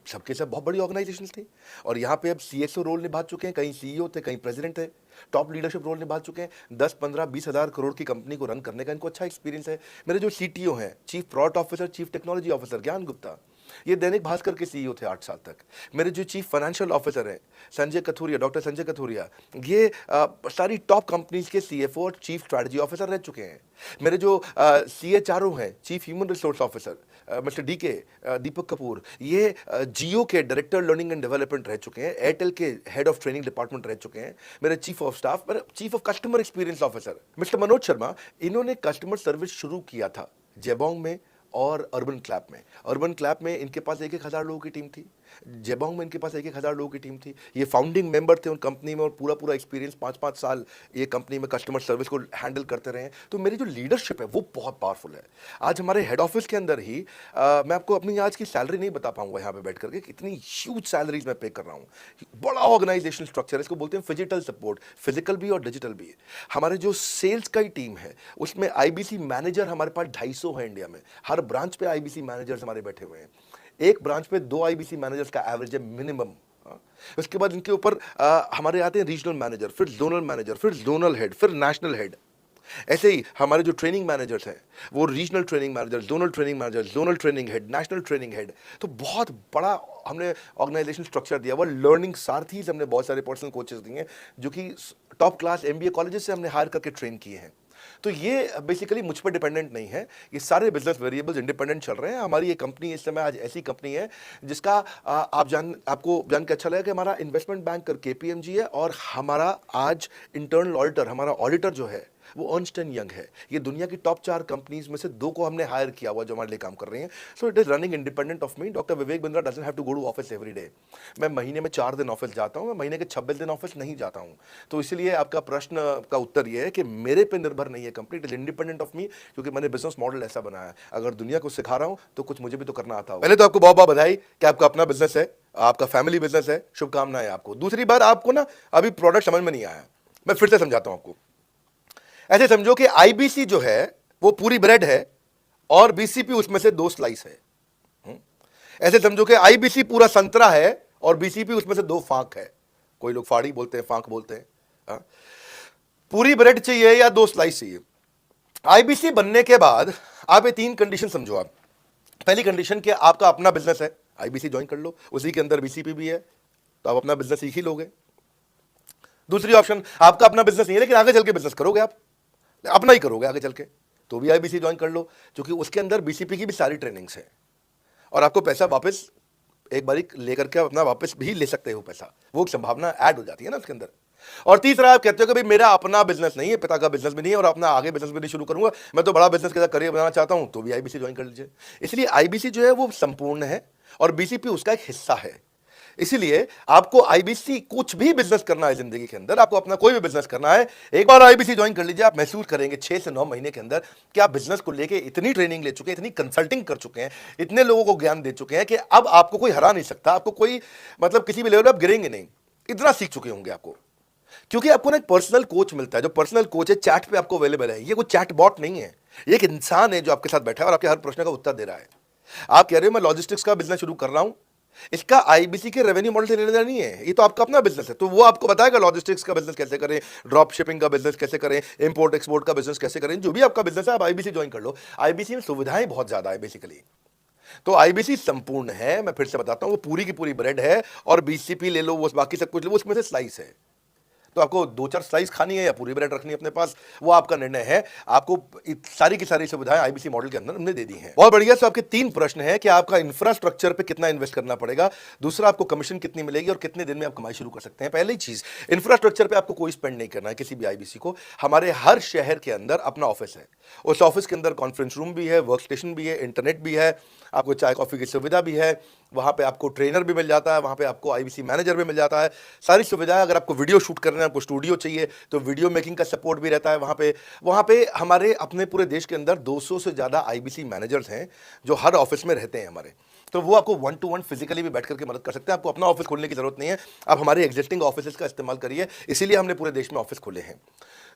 सबके सब बहुत बड़ी ऑर्गेनाइजेशंस थी, और यहाँ पे अब सीएसओ रोल निभा चुके हैं, कहीं सीईओ थे, कहीं प्रेसिडेंट थे। टॉप लीडरशिप रोल निभा चुके हैं। 10, 15, 20 हज़ार करोड़ की कंपनी को रन करने का इनको अच्छा एक्सपीरियंस है। मेरे जो सीटीओ हैं, chief product officer, chief technology officer ज्ञान गुप्ता, ये दैनिक भास्कर के सीईओ थे 8 साल तक। मेरे जो चीफ फाइनेंशियल ऑफिसर हैं संजय कथुरिया, डॉक्टर संजय कथुरिया, ये सारी टॉप कंपनीज के सीएफओ और चीफ स्ट्रैटेजी ऑफिसर रह चुके हैं। मेरे जो सीएचआरओ हैं, chief human resource officer mister DK, Deepak Kapoor, ये जियो के डायरेक्टर लर्निंग एंड डेवलपमेंट रह चुके हैं, एयरटेल के हेड ऑफ ट्रेनिंग डिपार्टमेंट रह चुके हैं। मेरे चीफ ऑफ स्टाफ, मेरे chief of customer experience officer mister Manoj Sharma, इन्होंने कस्टमर सर्विस शुरू किया था जेबोंग में और अर्बन क्लैप में। अर्बन क्लैप में इनके पास 1-1 हज़ार लोगों की टीम थी, जेबोंग में इनके पास 1-1 हज़ार लोगों की टीम थी। ये फाउंडिंग मेंबर थे उन कंपनी में और पूरा एक्सपीरियंस 5-5 साल ये कंपनी में कस्टमर सर्विस को हैंडल करते रहे। तो मेरी जो लीडरशिप है वो बहुत पावरफुल है। आज हमारे हेड ऑफिस के अंदर ही मैं आपको अपनी आज की सैलरी नहीं बता पाऊंगा यहाँ पे बैठ करके, कितनी ह्यूज सैलरीज मैं पे कर रहा हूँ। बड़ा ऑर्गेनाइजेशन स्ट्रक्चर है, इसको बोलते हैं फिजिटल सपोर्ट, फिजिकल भी और डिजिटल भी। हमारे जो सेल्स का ही टीम है उसमें आईबीसी मैनेजर हमारे पास 250 है इंडिया में। हर ब्रांच पे आईबीसी मैनेजर्स हमारे बैठे हुए हैं। एक ब्रांच पे 2 आईबीसी मैनेजर्स का एवरेज है मिनिमम। उसके बाद इनके ऊपर हमारे आते हैं रीजनल मैनेजर, फिर जोनल मैनेजर, फिर जोनल हेड, फिर नेशनल हेड। ऐसे ही हमारे जो ट्रेनिंग मैनेजर्स हैं वो regional training manager, zonal training manager, zonal training head, national training head, तो बहुत बड़ा हमने ऑर्गेनाइजेशन स्ट्रक्चर दिया हुआ। लर्निंग सारथीज हमने बहुत सारे पर्सनल कोचेस दिए हैं जो कि टॉप क्लास एमबीए कॉलेजेस से हमने हायर करके ट्रेन किए हैं। तो ये बेसिकली मुझ पर डिपेंडेंट नहीं है, ये सारे बिजनेस वेरिएबल्स इंडिपेंडेंट चल रहे हैं। हमारी ये कंपनी इस समय आज ऐसी कंपनी है जिसका आपको जान के अच्छा लगेगा कि हमारा इन्वेस्टमेंट बैंकर केपीएमजी है और हमारा आज इंटरनल ऑडिटर, हमारा ऑडिटर जो है वो अर्नस्ट एंड यंग है। ये दुनिया की टॉप 4 कंपनीज में से 2 को हमने हायर किया हुआ जो हमारे लिए काम कर रही हैं। So it is running independent of me. Doctor Vivek Bindra doesn't have to go to office every day. मैं महीने में 4 दिन ऑफिस जाता हूँ, मैं महीने के 26 दिन ऑफिस नहीं जाता हूँ। तो इसलिए आपका प्रश्न का उत्तर ये है कि मेरे पे निर्भर नहीं है company, it is independent of मी, क्योंकि मैंने बिजनेस मॉडल ऐसा बनाया है। अगर दुनिया को सिखा रहा हूँ तो कुछ मुझे भी तो करना आता हो। पहले तो आपको बहुत बहुत बधाई कि आपका अपना बिजनेस है, आपका फैमिली बिजनेस है, शुभकामनाएं आपको। दूसरी बात, आपको ना अभी प्रोडक्ट समझ में नहीं आया, मैं फिर से समझाता हूं आपको। ऐसे समझो कि आईबीसी जो है वो पूरी ब्रेड है और बीसीपी उसमें से 2 स्लाइस है। ऐसे समझो कि आईबीसी पूरा संतरा है और बीसीपी उसमें से 2 फांक है। कोई लोग फाड़ी बोलते हैं, फांक बोलते हैं। हाँ? पूरी ब्रेड चाहिए या 2 स्लाइस चाहिए? आईबीसी बनने के बाद आप ये 3 कंडीशन समझो। आप पहली कंडीशन कि आपका अपना बिजनेस है, आईबीसी ज्वाइन कर लो, उसी के अंदर बीसीपी भी है, तो आप अपना बिजनेस सीख ही लोगे। दूसरी ऑप्शन, आपका अपना बिजनेस नहीं है लेकिन आगे चल के बिजनेस करोगे, आप अपना ही करोगे आगे चल के, तो भी आईबीसी ज्वाइन कर लो, क्योंकि उसके अंदर बीसीपी की भी सारी ट्रेनिंग्स है और आपको पैसा वापस एक बार लेकर के अपना वापस भी ले सकते हो पैसा, वो संभावना ऐड हो जाती है ना उसके अंदर। और तीसरा, आप कहते हो कि भाई मेरा अपना बिजनेस नहीं है, पिता का बिजनेस भी नहीं है और अपना आगे बिजनेस भी नहीं शुरू करूंगा, मैं तो बड़ा बिजनेस के साथ करियर बनाना चाहता हूं, तो भी आईबीसी ज्वाइन कर लीजिए। इसलिए आईबीसी जो है वो संपूर्ण है और बीसीपी उसका एक हिस्सा है। इसीलिए आपको आईबीसी, कुछ भी बिजनेस करना है जिंदगी के अंदर, आपको अपना कोई भी बिजनेस करना है, एक बार आईबीसी ज्वाइन कर लीजिए। आप महसूस करेंगे 6 से 9 महीने के अंदर कि आप बिजनेस को लेके इतनी ट्रेनिंग ले चुके हैं, इतनी कंसल्टिंग कर चुके हैं, इतने लोगों को ज्ञान दे चुके हैं कि अब आपको कोई हरा नहीं सकता, आपको कोई मतलब किसी भी लेवल पर आप गिरेंगे नहीं, इतना सीख चुके होंगे आपको। क्योंकि आपको ना एक पर्सनल कोच मिलता है, जो पर्सनल कोच है चैट पे आपको अवेलेबल है। ये कोई चैट बॉट नहीं है, ये एक इंसान है जो आपके साथ बैठा है और आपके हर प्रश्न का उत्तर दे रहा है। आप कह रहे हो मैं लॉजिस्टिक्स का बिजनेस शुरू कर रहा हूं, इसका आईबीसी के रेवेन्यू मॉडल से लेना नहीं है, ये तो आपका अपना बिजनेस है, तो वो आपको बताएगा लॉजिस्टिक्स का बिजनेस कैसे करें, ड्रॉप शिपिंग का बिजनेस कैसे करें, इंपोर्ट एक्सपोर्ट का बिजनेस कैसे करें, जो भी आपका बिजनेस है आप आईबीसी ज्वाइन कर लो। आईबीसी में सुविधाएं बहुत ज्यादा है बेसिकली, तो आईबीसी संपूर्ण है। मैं फिर से बताता हूं, वो पूरी की पूरी ब्रेड है और बीसीपी ले लो, वो बाकी सब कुछ ले लो, उसमें से स्लाइस है। तो आपको 2-4 स्लाइस खानी है या पूरी ब्रेड रखनी है अपने पास, वो आपका निर्णय है। आपको सारी की सारी सुविधाएं आईबीसी मॉडल के अंदर हमने दे दी हैं। बहुत बढ़िया। तो आपके 3 प्रश्न हैं कि आपका इंफ्रास्ट्रक्चर पे कितना इन्वेस्ट करना पड़ेगा, दूसरा आपको कमीशन कितनी मिलेगी और कितने दिन में आप कमाई शुरू कर सकते हैं। पहली चीज, इंफ्रास्ट्रक्चर पे आपको कोई स्पेंड नहीं करना है किसी भी आईबीसी को। हमारे हर शहर के अंदर अपना ऑफिस है, उस ऑफिस के अंदर कॉन्फ्रेंस रूम भी है, वर्क स्टेशन भी है, इंटरनेट भी है, आपको चाय कॉफी की सुविधा भी है, वहाँ पे आपको ट्रेनर भी मिल जाता है, वहाँ पे आपको आईबीसी मैनेजर भी मिल जाता है, सारी सुविधाएं। अगर आपको वीडियो शूट करना है, आपको स्टूडियो चाहिए तो वीडियो मेकिंग का सपोर्ट भी रहता है वहाँ पे हमारे अपने पूरे देश के अंदर 200 से ज़्यादा आईबीसी मैनेजर्स हैं जो हर ऑफिस में रहते हैं हमारे, तो वो आपको 1-to-1 फिजिकली भी बैठ करके मदद कर सकते हैं। आपको अपना ऑफिस खोलने की जरूरत नहीं है, आप हमारे एग्जिस्टिंग ऑफिस का इस्तेमाल करिए, इसीलिए हमने पूरे देश में ऑफिस खोले हैं।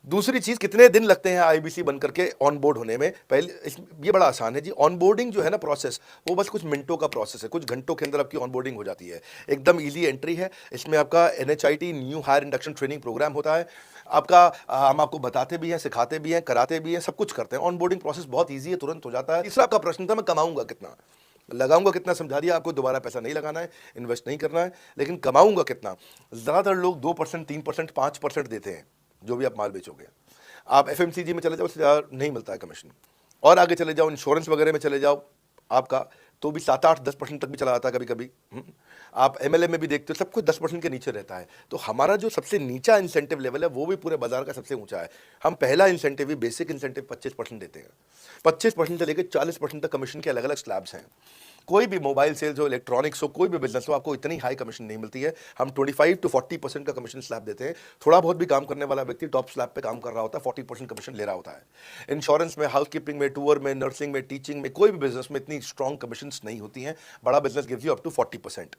दूसरी चीज, कितने दिन लगते हैं आईबीसी बन करके ऑन बोर्ड होने में? पहले ये बड़ा आसान है जी, ऑन बोर्डिंग जो है ना प्रोसेस, वो बस कुछ मिनटों का प्रोसेस है, कुछ घंटों के अंदर आपकी ऑन बोर्डिंग हो जाती है। एकदम इजी एंट्री है। इसमें आपका NHIT new hire induction training programme होता है आपका, हम आपको बताते भी हैं, सिखाते भी हैं, कराते भी हैं, सब कुछ करते हैं। ऑन बोर्डिंग प्रोसेस बहुत ईजी है, तुरंत हो जाता है। तीसरा आपका प्रश्न था मैं कमाऊंगा कितना, लगाऊंगा कितना, समझा दिया आपको। दोबारा पैसा नहीं लगाना है, इन्वेस्ट नहीं करना है, लेकिन कमाऊंगा कितना? ज़्यादातर लोग 2%, 3%, 5% देते हैं जो भी आप माल बेचोगे। आप FMCG में चले जाओ, उससे ज़्यादा नहीं मिलता है कमीशन, और आगे चले जाओ इंश्योरेंस वगैरह में चले जाओ आपका, तो भी 7-8-10% तक भी चला जाता है कभी कभी। आप MLA में भी देखते हो सब कुछ 10% के नीचे रहता है। तो हमारा जो सबसे नीचा इंसेंटिव लेवल है वो भी पूरे बाजार का सबसे ऊंचा है। हम पहला इंसेंटिव भी, बेसिक इंसेंटिव 25% देते हैं। 25% से लेकर 40% तक कमीशन के अलग अलग स्लैब्स हैं। कोई भी मोबाइल सेल्स हो, इलेक्ट्रॉनिक्स हो, कोई भी बिजनेस हो, आपको इतनी हाई कमीशन नहीं मिलती है। हम 25-40% का कमीशन स्लैब देते हैं। थोड़ा बहुत भी काम करने वाला व्यक्ति टॉप स्लैब पे काम कर रहा होता है, 40% कमीशन ले रहा होता है। इंश्योरेंस में, हाउसकीपिंग में, टूर में, नर्सिंग में, टीचिंग में, कोई भी बिजनेस में इतनी स्ट्रॉन्ग कमीशन नहीं होती हैं। बड़ा business gives you up to 40%।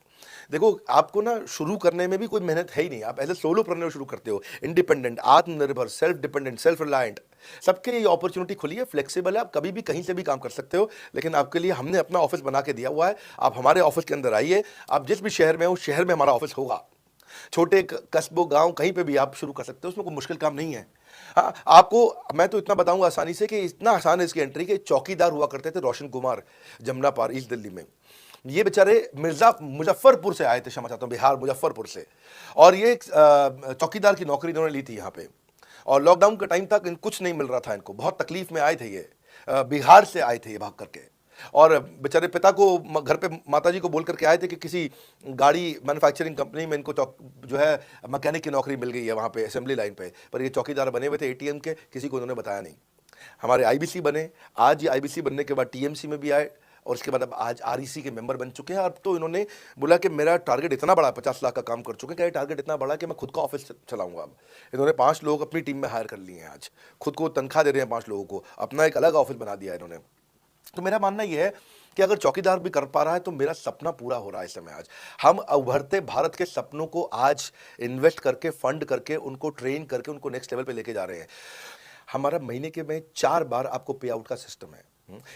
देखो, आपको ना शुरू करने में भी कोई मेहनत है ही नहीं। आप एज ए सोलोप्रेन्योर शुरू करते हो, इंडिपेंडेंट, आत्मनिर्भर, सेल्फ डिपेंडेंट, सेल्फ रिलायंट, सबके लिए ये अपॉर्चुनिटी खुली है, फ्लेक्सिबल है, आप कभी भी कहीं से भी काम कर सकते हो। लेकिन आपके लिए हमने अपना ऑफिस बना के दिया हुआ है। आप हमारे ऑफिस के अंदर आइए, आप जिस भी शहर में हो, उस शहर में हमारा ऑफिस होगा। छोटे कस्बों, गांव, कहीं पे भी आप शुरू कर सकते हो, उसमें कोई मुश्किल काम नहीं है। हाँ, आपको मैं तो इतना बताऊंगा आसानी से कि इतना आसान है इसकी एंट्री कि चौकीदार हुआ करते थे रोशन कुमार, जमुना पार ईस्ट दिल्ली में। ये बेचारे मिर्जा मुजफ्फरपुर से आए थे, क्षमा चाहता हूँ, बिहार मुजफ्फरपुर से। और ये चौकीदार की नौकरी इन्होंने ली थी यहाँ पे। और लॉकडाउन का टाइम था, कुछ नहीं मिल रहा था इनको, बहुत तकलीफ में आए थे ये। बिहार से आए थे ये भाग करके। और बेचारे पिता को घर पे माताजी को बोल करके आए थे कि किसी गाड़ी मैन्युफैक्चरिंग कंपनी में इनको जो है मैकेनिक की नौकरी मिल गई है वहाँ पे असेंबली लाइन पे। पर ये चौकीदार बने हुए थे एटीएम के, किसी को उन्होंने बताया नहीं। हमारे आईबीसी बने, आज ये आईबीसी बनने के बाद टीएमसी में भी आए, और उसके बाद अब आज आरईसी के मेंबर बन चुके हैं। अब तो इन्होंने बोला कि मेरा टारगेट इतना बड़ा, 50 लाख का काम कर चुके हैं, क्या ये टारगेट इतना बड़ा कि मैं खुद का ऑफिस चलाऊंगा। अब इन्होंने 5 लोग अपनी टीम में हायर कर लिए हैं, आज खुद को तनख्वाह दे रहे हैं 5 लोगों को, अपना एक अलग ऑफिस बना दिया इन्होंने। तो मेरा मानना यह है कि अगर चौकीदार भी कर पा रहा है तो मेरा सपना पूरा हो रहा है इस समय। आज हम उभरते भारत के सपनों को आज इन्वेस्ट करके, फंड करके, उनको ट्रेन करके, उनको नेक्स्ट लेवल पे लेके जा रहे हैं। हमारा महीने के में 4 बार आपको पे आउट का सिस्टम है,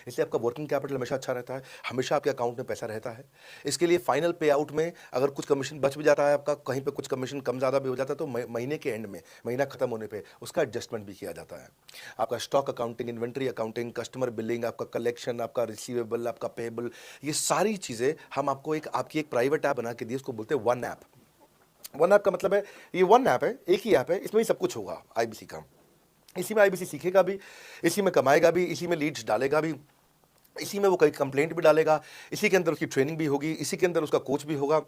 इसलिए आपका वर्किंग कैपिटल हमेशा अच्छा रहता है, हमेशा आपके अकाउंट में पैसा रहता है। इसके लिए फाइनल पे आउट में अगर कुछ कमीशन बच भी जाता है आपका, कहीं पे कुछ कमीशन कम ज़्यादा भी हो जाता है, तो महीने के एंड में, महीना खत्म होने पे उसका एडजस्टमेंट भी किया जाता है। आपका stock accounting, inventory accounting, customer billing, आपका कलेक्शन, आपका रिसीवेबल, आपका पेबल, ये सारी चीज़ें हम आपको आपकी एक प्राइवेट ऐप बना के दी, उसको बोलते हैं वन ऐप। वन ऐप का मतलब है, ये वन ऐप है, एक ही ऐप है, इसमें ही सब कुछ होगा आईबीसी का। इसी में आईबीसी सीखेगा भी, इसी में कमाएगा भी, इसी में लीड्स डालेगा भी, इसी में वो कई कंप्लेंट भी डालेगा, इसी के अंदर उसकी ट्रेनिंग भी होगी, इसी के अंदर उसका कोच भी होगा,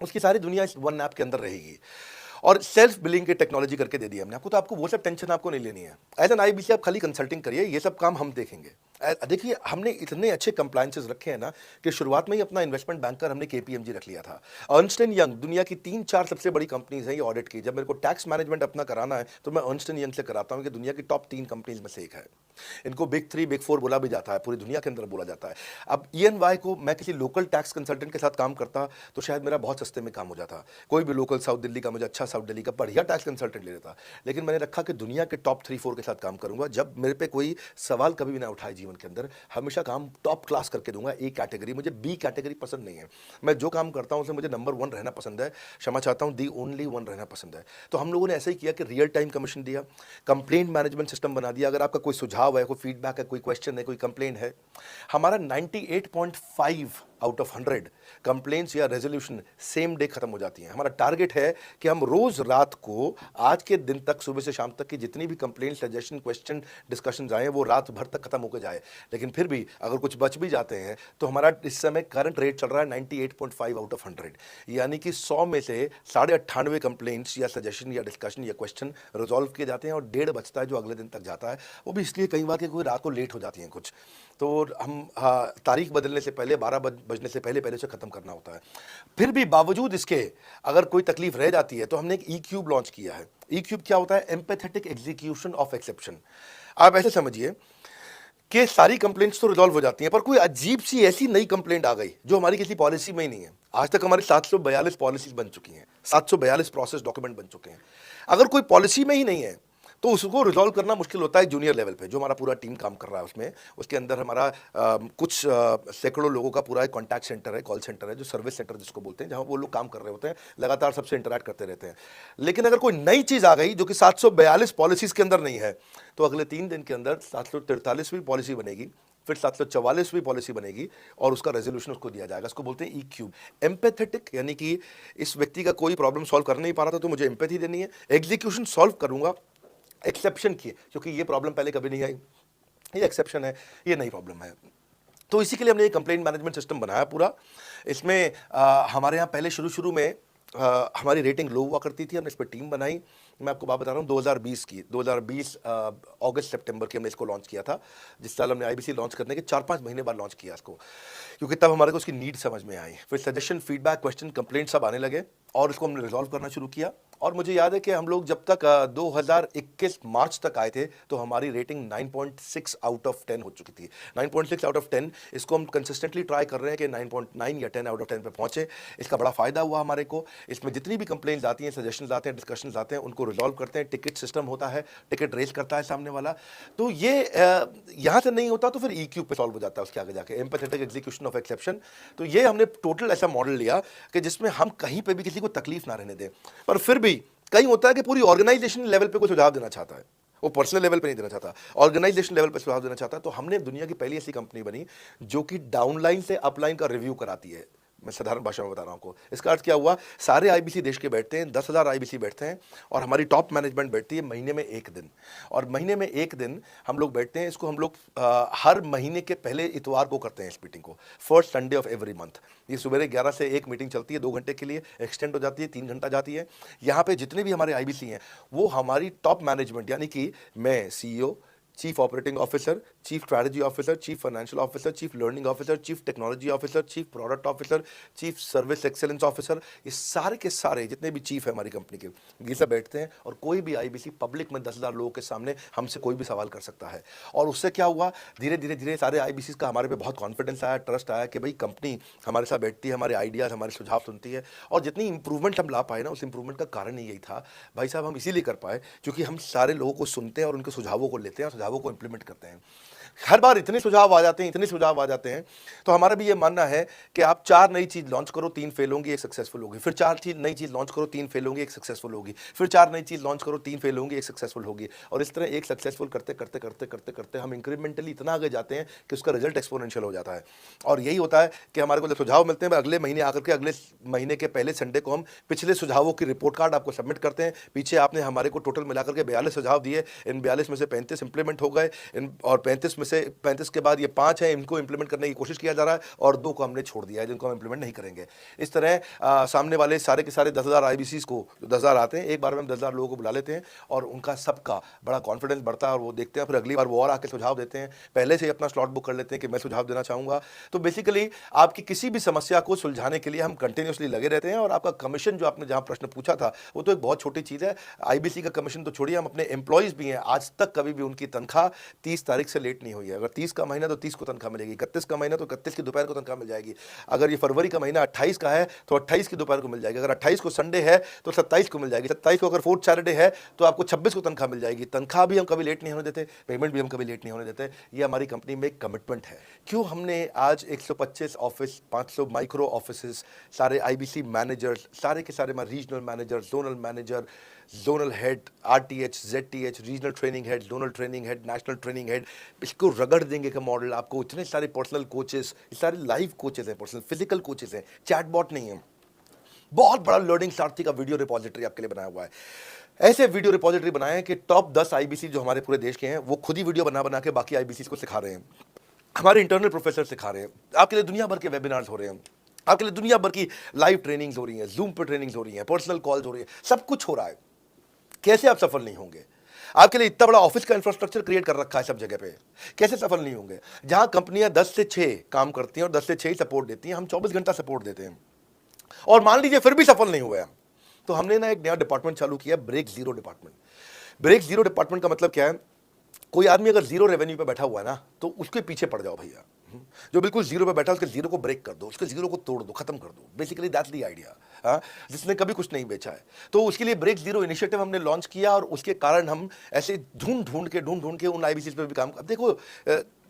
उसकी सारी दुनिया इस वन ऐप के अंदर रहेगी। और सेल्फ बिलिंग की टेक्नोलॉजी करके दे दी हमने आपको, तो आपको वो सब टेंशन आपको नहीं लेनी है। एज एन आईबीसी आप खाली कंसल्टिंग करिए, ये सब काम हम देखेंगे। देखिए, हमने इतने अच्छे कंप्लायंसेस रखे हैं ना कि शुरुआत में ही अपना इन्वेस्टमेंट बैंकर हमने केपीएमजी रख लिया था। अर्नस्ट एंड यंग दुनिया की 3-4 सबसे बड़ी कंपनीज हैं ये ऑडिट की। जब मेरे को टैक्स मैनेजमेंट अपना कराना है तो मैं अर्नस्ट एंड यंग से कराता हूँ, कि दुनिया की टॉप 3 कंपनीज में से एक है। इनको बिग 3, बिग 4 बोला भी जाता है, पूरी दुनिया के अंदर बोला जाता है। अब EY को मैं किसी लोकल टैक्स कंसल्टेंट के साथ काम करता तो शायद मेरा बहुत सस्ते में काम हो जाता, कोई भी लोकल साउथ दिल्ली का मुझे अच्छा साउथ दिल्ली का बढ़िया टैक्स कंसल्टेंट ले लेता। लेकिन मैंने रखा कि दुनिया के टॉप 3-4 के साथ काम करूंगा। जब मेरे पे कोई सवाल कभी भी ना उठाए जीवन के अंदर, हमेशा काम टॉप क्लास करके दूंगा। ए कैटेगरी, मुझे बी कैटेगरी पसंद नहीं है। मैं जो काम करता हूं उसमें मुझे नंबर 1 रहना पसंद है, क्षमा चाहता हूं, दी ओनली 1 रहना पसंद है। तो हम लोगों ने ऐसे ही किया कि रियल टाइम कमीशन दिया, कंप्लेंट मैनेजमेंट सिस्टम बना दिया। अगर आपका कोई सुझाव है, कोई फीडबैक है, कोई क्वेश्चन है, कोई कंप्लेंट है, हमारा 98.5 आउट ऑफ 100 कंप्लेंट्स या रेजोल्यूशन सेम डे खत्म हो जाती हैं। हमारा टारगेट है कि हम रोज रात को, आज के दिन तक, सुबह से शाम तक की जितनी भी कंप्लेंट, सजेशन, क्वेश्चन, डिस्कशन आए वो रात भर तक खत्म होकर जाए। लेकिन फिर भी अगर कुछ बच भी जाते हैं तो हमारा इस समय करंट रेट चल रहा है 98.5 आउट ऑफ 100, यानी कि 100 में से 98.5 कंप्लेंट्स या सजेशन या डिस्कशन या क्वेश्चन रिजॉल्व किए जाते हैं, और 1.5 बचता है जो अगले दिन तक जाता है। वो भी इसलिए कई बार कि कोई रात को लेट हो जाती हैं कुछ, तो हम तारीख बदलने से पहले, 12 बजने से पहले पहले से ख़त्म करना होता है। फिर भी बावजूद इसके अगर कोई तकलीफ रह जाती है तो हमने एक ई-क्यूब लॉन्च किया है। ई-क्यूब क्या होता है? Empathetic execution of exception. आप ऐसे समझिए कि सारी कंप्लेंट्स तो रिजॉल्व हो जाती हैं, पर कोई अजीब सी ऐसी नई कंप्लेंट आ गई जो हमारी किसी पॉलिसी में ही नहीं है। आज तक हमारी 742 पॉलिसीज बन चुकी हैं, 742 प्रोसेस डॉक्यूमेंट बन चुके हैं। अगर कोई पॉलिसी में ही नहीं है तो उसको रिजॉल्व करना मुश्किल होता है जूनियर लेवल पे, जो हमारा पूरा टीम काम कर रहा है उसमें। उसके अंदर हमारा कुछ सैकड़ों लोगों का पूरा एक कॉन्टैक्ट सेंटर है, कॉल सेंटर है, जो सर्विस सेंटर जिसको बोलते हैं, जहाँ वो लोग काम कर रहे होते हैं, लगातार सबसे इंटरैक्ट करते रहते हैं। लेकिन अगर कोई नई चीज़ आ गई जो कि 742 पॉलिसीज़ के अंदर नहीं है, तो अगले 3 दिन के अंदर 743वीं पॉलिसी बनेगी, फिर 744वीं पॉलिसी बनेगी, और उसका रेजोल्यूशन उसको दिया जाएगा। इसको बोलते हैं ई-क्यूब। एम्पैथेटिक, यानी कि इस व्यक्ति का कोई प्रॉब्लम सॉल्व कर नहीं पा रहा था तो मुझे एम्पैथी देनी है, एग्जीक्यूशन सॉल्व करूंगा, एक्सेप्शन किए, क्योंकि ये प्रॉब्लम पहले कभी नहीं आई, ये एक्सेप्शन है, ये नई प्रॉब्लम है। तो इसी के लिए हमने एक कंप्लेंट मैनेजमेंट सिस्टम बनाया पूरा। इसमें हमारे यहाँ पहले शुरू में हमारी रेटिंग लो हुआ करती थी, हमने इस पर टीम बनाई। मैं आपको बात बता रहा हूँ 2020 अगस्त सितंबर की हमने इसको लॉन्च किया था। जिस साल हमने आईबीसी लॉन्च करने के 4-5 महीने बाद लॉन्च किया इसको, क्योंकि तब हमारे को उसकी नीड समझ में आई। फिर सजेशन, फीडबैक, क्वेश्चन, कंप्लेंट सब आने लगे, और इसको हमने रिजॉल्व करना शुरू किया। और मुझे याद है कि हम लोग जब तक 2021 मार्च तक आए थे तो हमारी रेटिंग 9.6 आउट ऑफ 10 हो चुकी थी। 9.6 आउट ऑफ 10, इसको हम कंसिस्टेंटली ट्राई कर रहे हैं कि 9.9 या 10 आउट ऑफ 10 पे पहुंचे। इसका बड़ा फायदा हुआ हमारे को। इसमें जितनी भी कंप्लेंट्स आती हैं, सजेशंस आते हैं, डिस्कशंस आते हैं, उनको रिजॉल्व करते हैं। टिकट सिस्टम होता है, टिकट रेज करता है सामने वाला। तो ये यहाँ से नहीं होता तो फिर ई-क्यूब पे सॉल्व हो जाता है उसके आगे जाके, एम्पैथेटिक एग्जीक्यूशन ऑफ एक्सेप्शन। तो ये हमने टोटल ऐसा मॉडल लिया कि जिसमें हम कहीं पे भी किसी को तकलीफ ना रहने दें। पर फिर भी कहीं होता है कि पूरी ऑर्गेनाइजेशन लेवल पे कोई सुझाव देना चाहता है, वो पर्सनल लेवल पे नहीं देना चाहता, ऑर्गेनाइजेशन लेवल पे सुझाव देना चाहता है। तो हमने दुनिया की पहली ऐसी कंपनी बनी जो कि डाउनलाइन से अपलाइन का रिव्यू कराती है। मैं साधारण भाषा में बता रहा हूँ आपको। इसका अर्थ क्या हुआ, सारे आईबीसी देश के बैठते हैं, 10,000 आईबीसी बैठते हैं और हमारी टॉप मैनेजमेंट बैठती है महीने में एक दिन। और महीने में एक दिन हम लोग बैठते हैं। इसको हम लोग हर महीने के पहले इतवार को करते हैं इस मीटिंग को, first Sunday off every month. ये सुबह 11 से एक मीटिंग चलती है, 2 घंटे के लिए, एक्सटेंड हो जाती है, 3 घंटा जाती है। यहाँ पे जितने भी हमारे आईबीसी हैं वो हमारी टॉप मैनेजमेंट, यानी कि मैं CEO, chief operating officer, chief strategy officer, chief financial officer, chief learning officer, chief technology officer, chief product officer, chief service excellence officer, ये सारे के सारे जितने भी चीफ है हमारी कंपनी के, ये सब बैठते हैं। और कोई भी आईबीसी पब्लिक में 10,000 लोगों के सामने हमसे कोई भी सवाल कर सकता है। और उससे क्या हुआ, धीरे धीरे धीरे सारे आईबीसी का हमारे पे बहुत कॉन्फिडेंस आया, ट्रस्ट आया कि भाई कंपनी हमारे साथ बैठती है, हमारे आइडियाज़, हमारे सुझाव सुनती है। और जितनी इंप्रूवमेंट हम ला पाए ना, उस इंप्रूवमेंट का कारण ही यही था भाई साहब, हम इसीलिए कर पाए क्योंकि हम सारे लोगों को सुनते हैं और उनके सुझावों को लेते हैं और सुझावों को इंप्लीमेंट करते हैं। हर बार इतने सुझाव आ जाते हैं, इतने सुझाव आ जाते हैं। तो हमारा भी ये मानना है कि आप 4 नई चीज लॉन्च करो, 3 फेल होंगी, 1 सक्सेसफुल होगी। फिर 4 नई चीज लॉन्च करो, 3 फेल होंगी, 1 सक्सेसफुल होगी। फिर 4 नई चीज लॉन्च करो, 3 फेल होंगी, 1 सक्सेसफुल होगी। और इस तरह एक सक्सेसफुल करते करते करते करते करते हम इंक्रीमेंटली इतना आगे जाते हैं कि उसका रिजल्ट एक्सपोनेंशियल हो जाता है। और यही होता है कि हमारे को जब सुझाव मिलते हैं, अगले महीने आकर के, अगले महीने के पहले संडे को हम पिछले सुझावों की रिपोर्ट कार्ड आपको सबमिट करते हैं। पीछे आपने हमारे को टोटल मिलाकर के 42 सुझाव दिए, इन 42 में से 35 इंप्लीमेंट हो गए, और 35 में से 35 के बाद ये 5 हैं, इनको इंप्लीमेंट करने की कोशिश किया जा रहा है, और 2 को हमने छोड़ दिया है जिनको हम इंप्लीमेंट नहीं करेंगे। इस तरह सामने वाले सारे के सारे 10,000 आईबीसीज को, 10,000 आते हैं, एक बार में हम 10,000 लोगों को बुला लेते हैं और उनका सबका बड़ा कॉन्फिडेंस बढ़ता है और वो देखते हैं, फिर अगली बार वो और आके सुझाव देते हैं। पहले से ही अपना स्लॉट बुक कर लेते हैं कि मैं सुझाव देना चाहूँगा। तो बेसिकली आपकी किसी भी समस्या को सुलझाने के लिए हम कंटिन्यूसली लगे रहते हैं। और आपका कमीशन, जो आपने जहाँ प्रश्न पूछा था, वो तो एक बहुत छोटी चीज़ है। आईबीसी का कमीशन तो छोड़िए, हम अपने एम्प्लॉयज़ भी हैं, आज तक कभी भी उनकी तनख्वाह 30 तारीख से लेट नहीं हुई है। अगर 30 का महीना तो 30 को तनख्वाह मिलेगी, 31 का महीना तो 31 की दोपहर को तनख्वाह मिल जाएगी। अगर ये फरवरी का महीना 28 का है तो 28 की दोपहर को मिल जाएगी। अगर 28 को संडे है तो 27 को मिल जाएगी। 27 को अगर फोर्थ सैटरडे है तो आपको 26 को तनख्वाह मिल जाएगी। तनख्वाह भी हम कभी लेट नहीं होने देते, पेमेंट भी हम कभी लेट नहीं होने देते। ये हमारी कंपनी में एक कमिटमेंट है। क्यों हमने आज 125 ऑफिस, 500 माइक्रो ऑफिस, सारे आईबीसी मैनेजर्स, सारे के सारे regional manager, zonal manager, zonal head, RTH, ZTH, regional training head, zonal training head, national training head, इसको रगड़ देंगे का मॉडल आपको। इतने सारे पर्सनल कोचेस, सारे लाइव कोचेस हैं, पर्सनल फिजिकल कोचेस हैं, चैटबॉट नहीं है। बहुत बड़ा लर्निंग सारथी का वीडियो रिपोजिटरी आपके लिए बनाया हुआ है। ऐसे वीडियो रिपोजिटरी बनाए हैं कि टॉप 10 आईबीसी जो हमारे पूरे देश के हैं, वो खुद ही वीडियो बना बना के बाकी आईबीसी को सिखा रहे हैं। हमारे इंटरनल प्रोफेसर सिखा रहे हैं। आपके लिए दुनिया भर के वेबिनार्स हो रहे हैं, आपके लिए दुनिया भर की लाइव ट्रेनिंग्स हो रही हैं, जूम पर ट्रेनिंग्स हो रही हैं, पर्सनल कॉल्स हो रही है, सब कुछ हो रहा है। कैसे आप सफल नहीं होंगे? आपके लिए इतना बड़ा ऑफिस का इंफ्रास्ट्रक्चर क्रिएट कर रखा है सब जगह पे, कैसे सफल नहीं होंगे? जहां कंपनियां 10 से 6 काम करती हैं और 10 से 6 ही सपोर्ट देती हैं, हम 24 घंटा सपोर्ट देते हैं। और मान लीजिए फिर भी सफल नहीं हुए हम, तो हमने ना एक नया डिपार्टमेंट चालू किया, break zero department. Break zero department का मतलब क्या है? कोई आदमी अगर जीरो रेवेन्यू पे बैठा हुआ है ना, तो उसके पीछे पड़ जाओ भैया। जो बिल्कुल जीरो पे बैठा है, उसके जीरो को ब्रेक कर दो, उसके जीरो को तोड़ दो, खत्म कर दो। Basically that's the idea. जिसने कभी कुछ नहीं बेचा है, तो उसके लिए ब्रेक जीरो इनिशिएटिव हमने लॉन्च किया। और उसके कारण हम ऐसे ढूंढ ढूंढ के उन आईबीसी पे भी काम। अब देखो,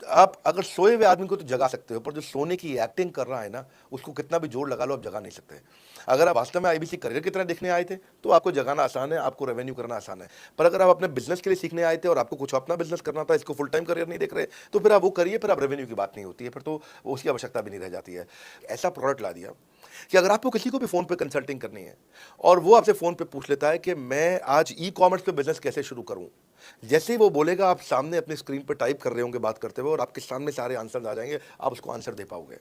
आप अगर सोए हुए आदमी को तो जगा सकते हो, पर जो सोने की एक्टिंग कर रहा है ना, उसको कितना भी जोर लगा लो, आप जगा नहीं सकते। अगर आप वास्तव में आईबीसी करियर की तरह देखने आए थे तो आपको जगाना आसान है, आपको रेवेन्यू करना आसान है। पर अगर आप अपने बिजनेस के लिए सीखने आए थे और आपको कुछ अपना बिजनेस करना था, इसको फुल टाइम करियर नहीं देख रहे, तो फिर आप वो करिए, फिर आप रेवेन्यू की बात नहीं होती है, फिर तो उसकी आवश्यकता भी नहीं रह जाती है। ऐसा प्रोडक्ट ला दिया कि अगर आपको किसी को भी फ़ोन पे कंसल्टिंग करनी है और वो आपसे फ़ोन पे पूछ लेता है कि मैं आज ई कॉमर्स पे बिजनेस कैसे शुरू करूं, जैसे ही वो बोलेगा, आप सामने अपने स्क्रीन पर टाइप कर रहे होंगे बात करते हुए, और आपके सामने सारे आंसर आ जाएंगे, आप उसको आंसर दे पाओगे।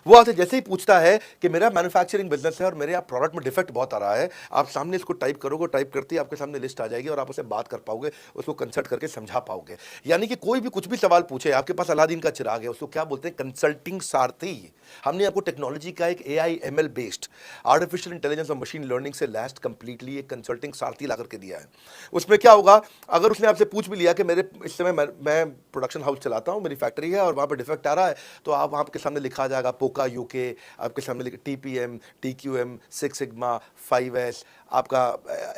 वो आपसे जैसे ही पूछता है कि मेरा मैन्युफैक्चरिंग बिजनेस है और मेरे आप प्रोडक्ट में डिफेक्ट बहुत आ रहा है, आप सामने इसको टाइप करोगे, टाइप करते ही आपके सामने लिस्ट आ जाएगी और आप उससे बात कर पाओगे, उसको कंसल्ट करके समझा पाओगे। यानी कि कोई भी कुछ भी सवाल पूछे, आपके पास अलादीन का चिराग है, उसको क्या बोलते हैं? कंसल्टिंग सारथी। हमने आपको टेक्नोलॉजी का एक AI ML based, artificial intelligence और मशीन लर्निंग से लैस्ट कंप्लीटली एक कंसल्टिंग सारथी ला करके दिया है। उसमें क्या होगा, अगर उसने आपसे पूछ भी लिया कि मेरे इस समय मैं प्रोडक्शन हाउस चलाता हूँ, मेरी फैक्ट्री है और वहाँ पर डिफेक्ट आ रहा है, तो आप वहाँ के सामने लिखा जाएगा पोका UK, आपके सामने TPM, TQM, 6 सिग्मा, 5S, आपका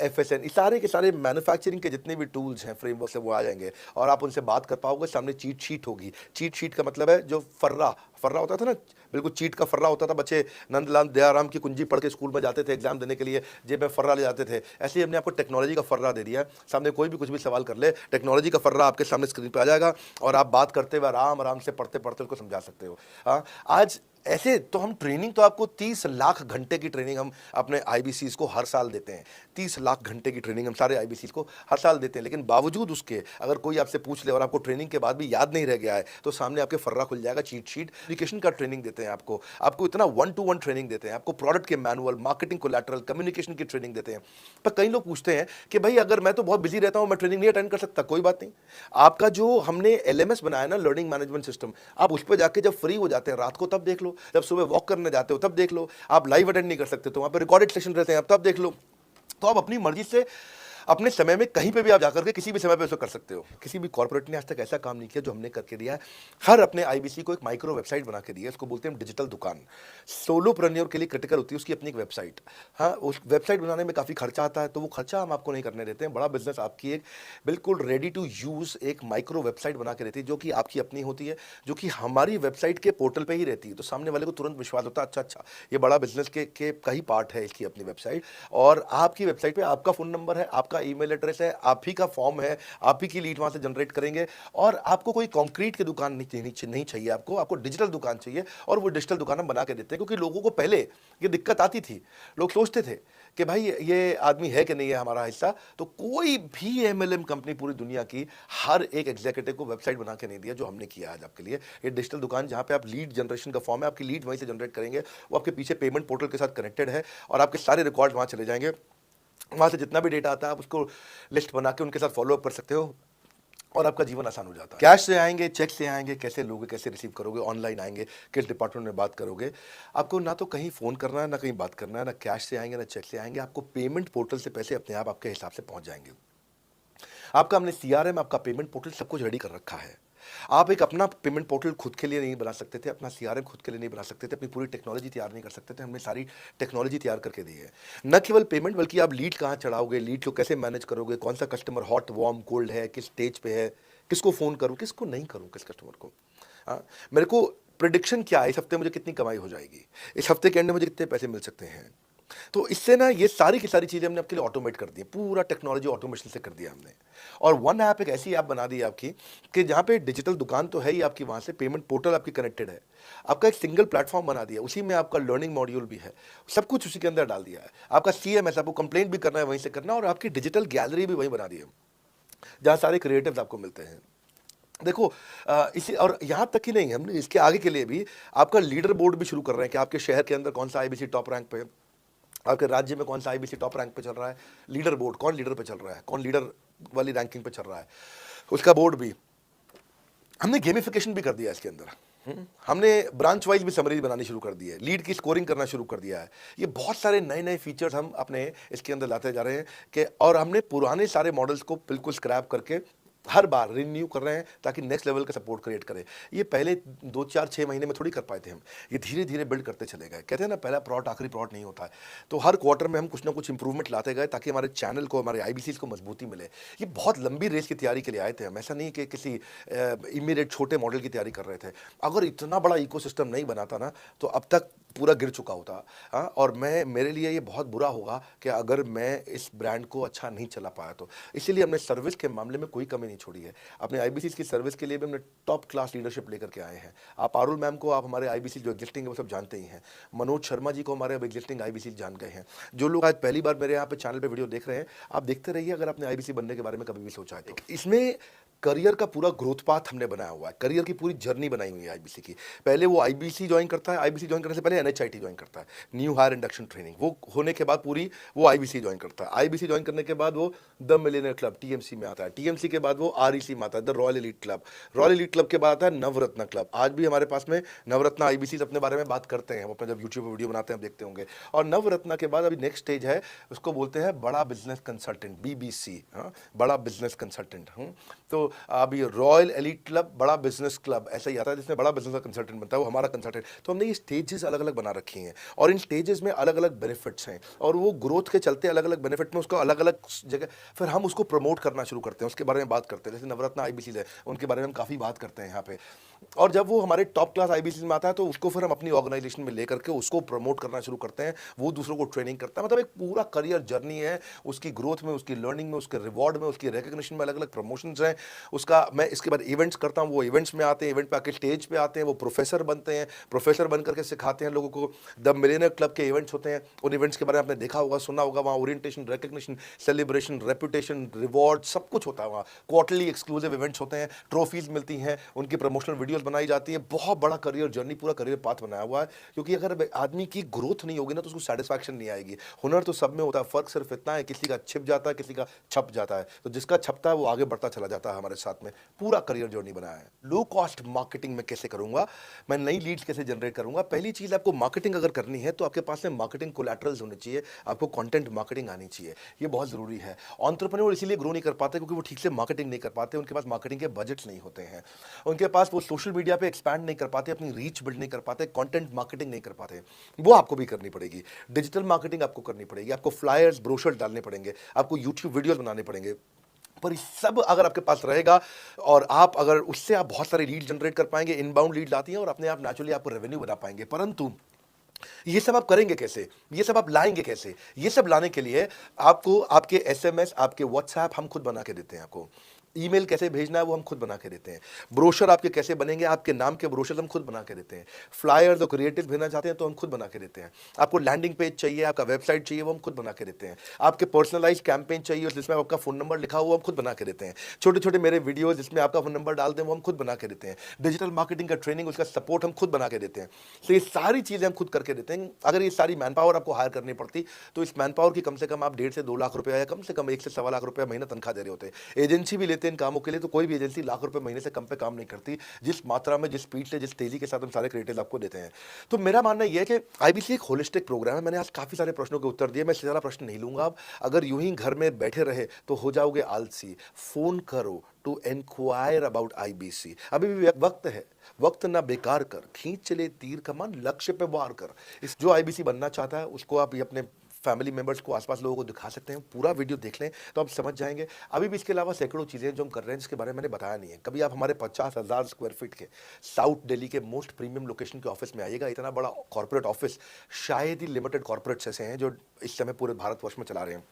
FSN, सारे के सारे मैन्युफैक्चरिंग के जितने भी टूल्स हैं, फ्रेमवर्क से वो आ जाएंगे और आप उनसे बात कर पाओगे। सामने चीट शीट होगी। चीट शीट का मतलब है जो फर्रा फर्रा होता था ना, बिल्कुल चीट का फर्रा होता था। बच्चे नंदलाल दयाराम की कुंजी पढ़ के स्कूल में जाते थे एग्जाम देने के लिए, जेब में फर्रा ले जाते थे। ऐसे ही हमने आपको टेक्नोलॉजी का फर्रा दे दिया है। सामने कोई भी कुछ भी सवाल कर ले, टेक्नोलॉजी का फर्रा आपके सामने स्क्रीन पर आ जाएगा और आप बात करते हुए आराम आराम से पढ़ते पढ़ते उसको समझा सकते हो। हाँ, आज ऐसे तो हम ट्रेनिंग तो आपको 30 लाख घंटे की ट्रेनिंग हम अपने आईबीसीज को हर साल देते हैं। 30 लाख घंटे की ट्रेनिंग हम सारे आईबीसीज को हर साल देते हैं। लेकिन बावजूद उसके अगर कोई आपसे पूछ ले और आपको ट्रेनिंग के बाद भी याद नहीं रह गया है, तो सामने आपके फर्रा खुल जाएगा, चीट शीट। एजुकेशन का ट्रेनिंग देते हैं आपको इतना 1-to-1 ट्रेनिंग देते हैं, आपको प्रोडक्ट के मैनुअल, मार्केटिंग कोलैटरल, कम्युनिकेशन की ट्रेनिंग देते हैं। पर कई लोग पूछते हैं कि भाई अगर मैं तो बहुत बिजी रहता हूं, मैं ट्रेनिंग नहीं अटेंड कर सकता। कोई बात नहीं, आपका जो हमने LMS बनाया ना, लर्निंग मैनेजमेंट सिस्टम, आप उस पर जाके जब फ्री हो जाते हैं रात को तब देख लो, जब सुबह वॉक करने जाते हो तब देख लो, आप लाइव अटेंड नहीं कर सकते तो वहां पर रिकॉर्डेड सेशन रहते हैं, आप तब देख लो। तो आप अपनी मर्जी से अपने समय में कहीं पे भी आप जाकर के किसी भी समय पे उसको कर सकते हो। किसी भी कॉर्पोरेट ने आज तक ऐसा काम नहीं किया जो हमने करके दिया है। हर अपने आईबीसी को एक माइक्रो वेबसाइट बना के दी है, इसको बोलते हैं डिजिटल दुकान। सोलोप्रेन्योर के लिए क्रिटिकल होती है उसकी अपनी एक वेबसाइट। हाँ, उस वेबसाइट बनाने में काफ़ी खर्चा आता है, तो वो खर्चा हम आपको नहीं करने देते हैं। बड़ा बिजनेस आपकी एक बिल्कुल रेडी टू यूज़ एक माइक्रो वेबसाइट बना के देती है, जो कि आपकी अपनी होती है, जो कि हमारी वेबसाइट के पोर्टल पर ही रहती है। तो सामने वाले को तुरंत विश्वास होता है, अच्छा अच्छा ये बड़ा बिजनेस के का ही पार्ट है इसकी अपनी वेबसाइट। और आपकी वेबसाइट पर आपका फ़ोन नंबर है, आपका ईमेल एड्रेस है, आप ही का फॉर्म है, आप ही की लीड वहां से जनरेट करेंगे। और आपको कोई कंक्रीट की दुकान नहीं चाहिए, आपको डिजिटल दुकान चाहिए। और वो डिजिटल दुकान हम बना के देते हैं, क्योंकि लोगों को पहले ये दिक्कत आती थी। लोग सोचते थे कि भाई ये आदमी है कि नहीं है हमारा हिस्सा। तो कोई भी MLM कंपनी पूरी दुनिया की हर एक एग्जीक्यूटिव को वेबसाइट बना के नहीं दिया जो हमने किया आज आपके लिए। ये डिजिटल दुकान जहां पे आप लीड जनरेशन का फॉर्म है, आपकी लीड वहीं से जनरेट करेंगे, वो आपके पीछे पेमेंट पोर्टल के साथ कनेक्टेड है और आपके सारे रिकॉर्ड वहां चले जाएंगे। वहाँ से जितना भी डेटा आता है आप उसको लिस्ट बना के उनके साथ फॉलो अप कर सकते हो और आपका जीवन आसान हो जाता है। कैश से आएंगे, चेक से आएंगे, कैसे लोगे, कैसे रिसीव करोगे, ऑनलाइन आएंगे, किस डिपार्टमेंट में बात करोगे। आपको ना तो कहीं फ़ोन करना है, ना कहीं बात करना है, ना कैश से आएंगे ना चेक से आएंगे। आपको पेमेंट पोर्टल से पैसे अपने आप आपके हिसाब से पहुंच जाएंगे। आपका हमने CRM, आपका पेमेंट पोर्टल सब कुछ रेडी कर रखा है। आप एक अपना पेमेंट पोर्टल खुद के लिए नहीं बना सकते थे, अपना CRM खुद के लिए नहीं बना सकते थे, अपनी पूरी टेक्नोलॉजी तैयार नहीं कर सकते थे। हमने सारी टेक्नोलॉजी तैयार करके दी है। न केवल पेमेंट, बल्कि आप लीड कहाँ चढ़ाओगे, लीड को कैसे मैनेज करोगे, कौन सा कस्टमर हॉट वार्म कोल्ड है, किस स्टेज पे है, किसको फ़ोन करूँ किसको नहीं करूँ, किस कस्टमर को। हाँ, मेरे को प्रिडिक्शन क्या है, इस हफ्ते मुझे कितनी कमाई हो जाएगी, इस हफ्ते के एंड में मुझे कितने पैसे मिल सकते हैं। तो इससे ना ये सारी की सारी चीज़ें हमने आपके लिए ऑटोमेट कर दी है, पूरा टेक्नोलॉजी ऑटोमेशन से कर दिया हमने। और वन ऐप एक ऐसी ऐप बना दी है आपकी कि जहाँ पे डिजिटल दुकान तो है ही आपकी, वहाँ से पेमेंट पोर्टल आपकी कनेक्टेड है, आपका एक सिंगल प्लेटफॉर्म बना दिया, उसी में आपका लर्निंग मॉड्यूल भी है, सब कुछ उसी के अंदर डाल दिया है। आपका CMS, आपको कंप्लेंट भी करना है वहीं से करना, और आपकी डिजिटल गैलरी भी वहीं बना दी है जहाँ सारे क्रिएटिव्स आपको मिलते हैं। देखो इसी और यहाँ तक ही नहीं, हमने इसके आगे के लिए भी आपका लीडर बोर्ड भी शुरू कर रहे हैं कि आपके शहर के अंदर कौन सा IBC टॉप रैंक पे है, आपके राज्य में कौन सा IBC टॉप रैंक पे चल रहा है, लीडर बोर्ड कौन लीडर पे चल रहा है, कौन लीडर वाली रैंकिंग पे चल रहा है, उसका बोर्ड भी हमने गेमिफिकेशन भी कर दिया है इसके अंदर। हमने ब्रांच वाइज भी समरीज बनानी शुरू कर दी है, लीड की स्कोरिंग करना शुरू कर दिया है। ये बहुत सारे नए नए फीचर्स हम अपने इसके अंदर लाते जा रहे हैं कि, और हमने पुराने सारे मॉडल्स को बिल्कुल स्क्रैप करके हर बार रिन्यू कर रहे हैं ताकि नेक्स्ट लेवल का सपोर्ट क्रिएट करें। ये पहले 2 4 6 महीने में थोड़ी कर पाए थे हम, ये धीरे धीरे बिल्ड करते चले गए। कहते हैं ना, पहला प्लॉट आखिरी प्लॉट नहीं होता है। तो हर क्वार्टर में हम कुछ ना कुछ इंप्रूवमेंट लाते गए ताकि हमारे चैनल को, हमारे IBCs को मजबूती मिले। ये बहुत लंबी रेस की तैयारी के लिए आए थे हम, ऐसा नहीं कि किसी इमीडिएट छोटे मॉडल की तैयारी कर रहे थे। अगर इतना बड़ा इकोसिस्टम नहीं बनाता ना तो अब तक पूरा गिर चुका होता। हाँ, और मेरे लिए ये बहुत बुरा होगा कि अगर मैं इस ब्रांड को अच्छा नहीं चला पाया तो। इसीलिए हमने सर्विस के मामले में कोई कमी नहीं छोड़ी है। अपने IBCs की सर्विस के लिए भी हमने टॉप क्लास लीडरशिप लेकर के आए हैं। आप पारुल मैम को, आप हमारे IBC जो एग्जिस्टिंग है वो सब जानते ही हैं। मनोज शर्मा जी को हमारे अब एग्जिस्टिंग IBC जान गए हैं। जो लोग आज पहली बार मेरे यहाँ पे चैनल पे वीडियो देख रहे हैं, आप देखते रहिए अगर आपने IBC बनने के बारे में कभी भी सोचा है तो। इसमें करियर का पूरा ग्रोथ पाथ हमने बनाया हुआ है, करियर की पूरी जर्नी बनाई हुई है IBC की। पहले वो IBC ज्वाइन करता है, IBC ज्वाइन करने से पहले NHIT ज्वाइन करता है, न्यू हायर इंडक्शन ट्रेनिंग। वो होने के बाद पूरी वो IBC ज्वाइन करता है। IBC ज्वाइन करने के बाद वो द मिलियनर क्लब TMC में आता है, TMC के बाद वो REC में आता है, the royal elite club, royal elite club के बाद आता है नवरत्न क्लब। आज भी हमारे पास में नवरत्न IBCs अपने बारे में बात करते हैं, वो अपने जब यूट्यूब पर वीडियो बनाते हैं आप देखते होंगे। और नवरत्न के बाद अभी नेक्स्ट स्टेज है, उसको बोलते हैं बड़ा बिजनेस कंसल्टेंट, BBC। हाँ, बड़ा बिजनेस कंसल्टेंट। तो अभी रॉयल एलीट क्लब, बड़ा बिजनेस क्लब ऐसा ही आता है जिसमें बड़ा बिजनेस का कंसल्टेंट बनता है, वो हमारा कंसल्टेंट। तो हमने ये स्टेजेस अलग अलग बना रखी हैं और इन स्टेजेस में अलग अलग बेनिफिट्स हैं और वो ग्रोथ के चलते अलग अलग बेनिफिट में उसको अलग अलग जगह फिर हम उसको प्रमोट करना शुरू करते हैं, उसके बारे में बात करते हैं। जैसे नवरत्न आईबीसी है, उनके बारे में हम काफ़ी बात करते हैं यहाँ पे। और जब वो हमारे टॉप क्लास आईबीसी में आता है तो उसको फिर हम अपनी ऑर्गेनाइजेशन में लेकर के उसको प्रमोट करना शुरू करते हैं, वो दूसरों को ट्रेनिंग करता है। मतलब एक पूरा करियर जर्नी है, उसकी ग्रोथ में, उसकी लर्निंग में, उसके रिवॉर्ड में, उसकी रिकग्निशन में अलग अलग प्रमोशंस हैं उसका। मैं इसके बाद इवेंट्स करता हूँ, वो इवेंट्स में आते हैं, इवेंट पे आके स्टेज पे आते हैं, वो प्रोफेसर बनते हैं, प्रोफेसर बन करके सिखाते हैं लोगों को। द मिलियनर क्लब के इवेंट्स होते हैं, उन इवेंट्स के बारे में आपने देखा होगा, सुना होगा। वहाँ orientation, recognition, celebration, reputation, reward सब कुछ होता है वहाँ। क्वार्टरली एक्सक्लूसिव इवेंट्स होते हैं, ट्रॉफीज मिलती हैं, उनकी प्रमोशनल वीडियोस बनाई जाती है। बहुत बड़ा करियर जर्नी, पूरा करियर पाथ बनाया हुआ है। क्योंकि अगर आदमी की ग्रोथ नहीं होगी ना तो उसको सेटिस्फैक्शन नहीं आएगी। हुनर तो सब में होता है, फर्क सिर्फ इतना है किसी का छिप जाता है, किसी का छप जाता है। तो जिसका छपता है वो आगे बढ़ता चला जाता है हमारे साथ में। पूरा करियर जर्नी बनाया है। लो कॉस्ट मार्केटिंग में कैसे करूंगा, मैं नई लीड्स कैसे जनरेट करूंगा। पहली चीज, आपको मार्केटिंग अगर करनी है तो आपके पास में मार्केटिंग कोलैटरल्स होने चाहिए, आपको कंटेंट मार्केटिंग आनी चाहिए, ये बहुत जरूरी है। एंटरप्रेन्योर इसीलिए ग्रो नहीं कर पाते क्योंकि वो ठीक से मार्केटिंग नहीं कर पाते, उनके पास मार्केटिंग के बजट्स नहीं होते हैं, उनके पास वो सोशल मीडिया पे एक्सपैंड नहीं कर पाते, अपनी रीच बिल्ड नहीं कर पाते, कंटेंट मार्केटिंग नहीं कर पाते। वो आपको भी करनी पड़ेगी। डिजिटल मार्केटिंग आपको करनी पड़ेगी, आपको फ्लायर्स, ब्रोशर डालने पड़ेंगे, आपको यूट्यूब वीडियोस बनाने पड़ेंगे। पर ये सब अगर आपके पास रहेगा और आप अगर उससे आप बहुत सारे लीड जनरेट कर पाएंगे, इनबाउंड लीड आती हैं और अपने आप नेचुरली आपको रेवेन्यू बना पाएंगे। परंतु ये सब आप करेंगे कैसे, ये सब आप लाएंगे कैसे? ये सब लाने के लिए आपको आपके एसएमएस, आपके व्हाट्सएप हम खुद बना के देते हैं। आपको ईमेल कैसे भेजना है वो हम खुद बना के देते हैं। ब्रोशर आपके कैसे बनेंगे, आपके नाम के ब्रोशर हम खुद बना के देते हैं। फ्लायर्स और क्रिएटिव भेजना चाहते हैं तो हम खुद बना के देते हैं। आपको लैंडिंग पेज चाहिए, आपका वेबसाइट चाहिए, वो हम खुद बना के देते हैं। आपके पर्सनलाइज कैंपेन चाहिए जिसमें आपका फोन नंबर लिखा हुआ, हम खुद बना के देते हैं। छोटे छोटे मेरे वीडियोज जिसमें आपका फोन नंबर डाल दें वो हम खुद बना के देते हैं। डिजिटल मार्केटिंग का ट्रेनिंग, उसका सपोर्ट हम खुद बना के देते हैं। तो ये सारी चीज़ें हम खुद करके देते हैं। अगर ये सारी मैन पावर आपको हायर करनी पड़ती तो इस मैन पावर की कम से कम आप 1.5 से 2 लाख रुपया या कम से कम 1 से 1.25 लाख रुपया महीना तनख्वाह दे रहे होते हैं। एजेंसी भी लेते हैं इन कामों के लिए, तो कोई भी एजेंसी लाख रुपए महीने से कम पे काम नहीं करती, जिस मात्रा में, जिस स्पीड से, जिस तेजी के साथ हम सारे क्रिएटिव आपको देते हैं। तो मेरा मानना यह है कि आईबीसी एक होलिस्टिक प्रोग्राम है। मैंने आज काफी सारे प्रश्नों के उत्तर दिए, मैं सारा प्रश्न नहीं लूंगा। अब अगर यूं ही घर में बैठे रहे तो हो जाओगे आलसी। फोन करो टू एनक्वायर अबाउट आईबीसी। अभी भी वक्त है, वक्त ना बेकार कर, खींच चले तीर कमान, लक्ष्य पे वार कर। इस जो आईबीसी बनना चाहता है उसको आप ये अपने फैमिली मेंबर्स को, आसपास लोगों को दिखा सकते हैं। पूरा वीडियो देख लें तो आप समझ जाएंगे। अभी भी इसके अलावा सैकड़ों चीज़ें जो हम कर रहे हैं जिसके बारे में मैंने बताया नहीं है। कभी आप हमारे 50,000 स्क्वायर फीट के साउथ दिल्ली के मोस्ट प्रीमियम लोकेशन के ऑफिस में आइएगा। इतना बड़ा कॉर्पोरेट ऑफिस शायद ही लिमिटेड कॉर्पोरेट्स ऐसे हैं जो इस समय पूरे भारतवर्ष में चला रहे हैं।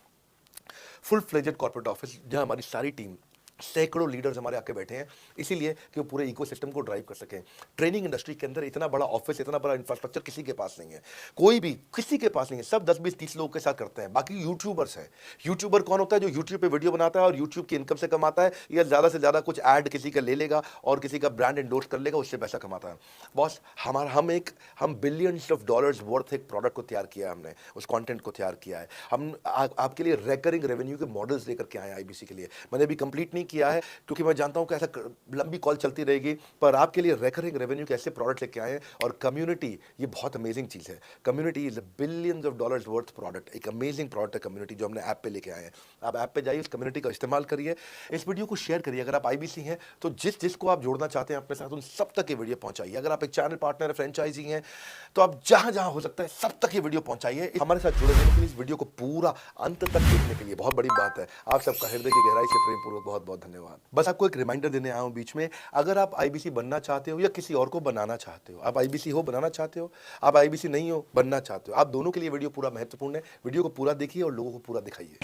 फुल फ्लेजेड कॉर्पोरेट ऑफिस जहाँ हमारी सारी टीम, सैकड़ों लीडर्स हमारे आके बैठे हैं, इसीलिए कि वो पूरे इकोसिस्टम को ड्राइव कर सकें। ट्रेनिंग इंडस्ट्री के अंदर इतना बड़ा ऑफिस, इतना बड़ा इंफ्रास्ट्रक्चर किसी के पास नहीं है, कोई भी किसी के पास नहीं है। सब 10, 20, 30 लोगों के साथ करते हैं। बाकी यूट्यूबर्स हैं। यूट्यूबर कौन होता है? जो यूट्यूब पे वीडियो बनाता है और यूट्यूब की इनकम से कमाता है, या ज़्यादा से ज़्यादा कुछ ऐड किसी का ले लेगा और किसी का ब्रांड एंडोर्स कर लेगा, उससे पैसा कमाता है। बॉस हम बिलियंस ऑफ डॉलर्स वर्थ एक प्रोडक्ट को तैयार किया है, हमने उस कंटेंट को तैयार किया है। हम आपके लिए रेकरिंग रेवेन्यू के मॉडल्स लेकर के आए हैं आईबीसी के लिए। मैंने अभी कंप्लीट नहीं किया है क्योंकि मैं जानता हूं कि ऐसा लंबी कॉल चलती रहेगी, पर आपके लिए रेकरिंग रेवेन्यू के ऐसे प्रोडक्ट लेके आए हैं। और कम्युनिटी, ये बहुत अमेजिंग चीज़ है। Community is billions of dollars worth product, एक अमेजिंग प्रोडक्ट है कम्युनिटी जो हमने ऐप पे लेके आए हैं। आप ऐप पे जाइए, इस कम्युनिटी का इस्तेमाल करिए, इस वीडियो को शेयर करिए। अगर आप आईबीसी हैं तो जिसको आप जोड़ना चाहते हैं अपने साथ, उन सब तक ये वीडियो पहुंचाइए। अगर आप एक चैनल पार्टनर, फ्रेंचाइजी हैं, तो आप जहां जहां हो सकता है सब तक ये वीडियो पहुंचाइए। हमारे साथ जुड़े रहने के लिए, इस वीडियो को पूरा अंत तक देखने के लिए बहुत बड़ी बात है। आप सबका हृदय की गहराई से प्रेम पूर्वक बहुत बहुत धन्यवाद। बस आपको एक रिमाइंडर देने आया हूं बीच में, अगर आप आईबीसी बनना चाहते हो या किसी और को बनाना चाहते हो, आप आईबीसी हो बनाना चाहते हो, आप आईबीसी नहीं हो बनना चाहते हो, आप दोनों के लिए वीडियो पूरा महत्वपूर्ण है। वीडियो को पूरा देखिए और लोगों को पूरा दिखाइए।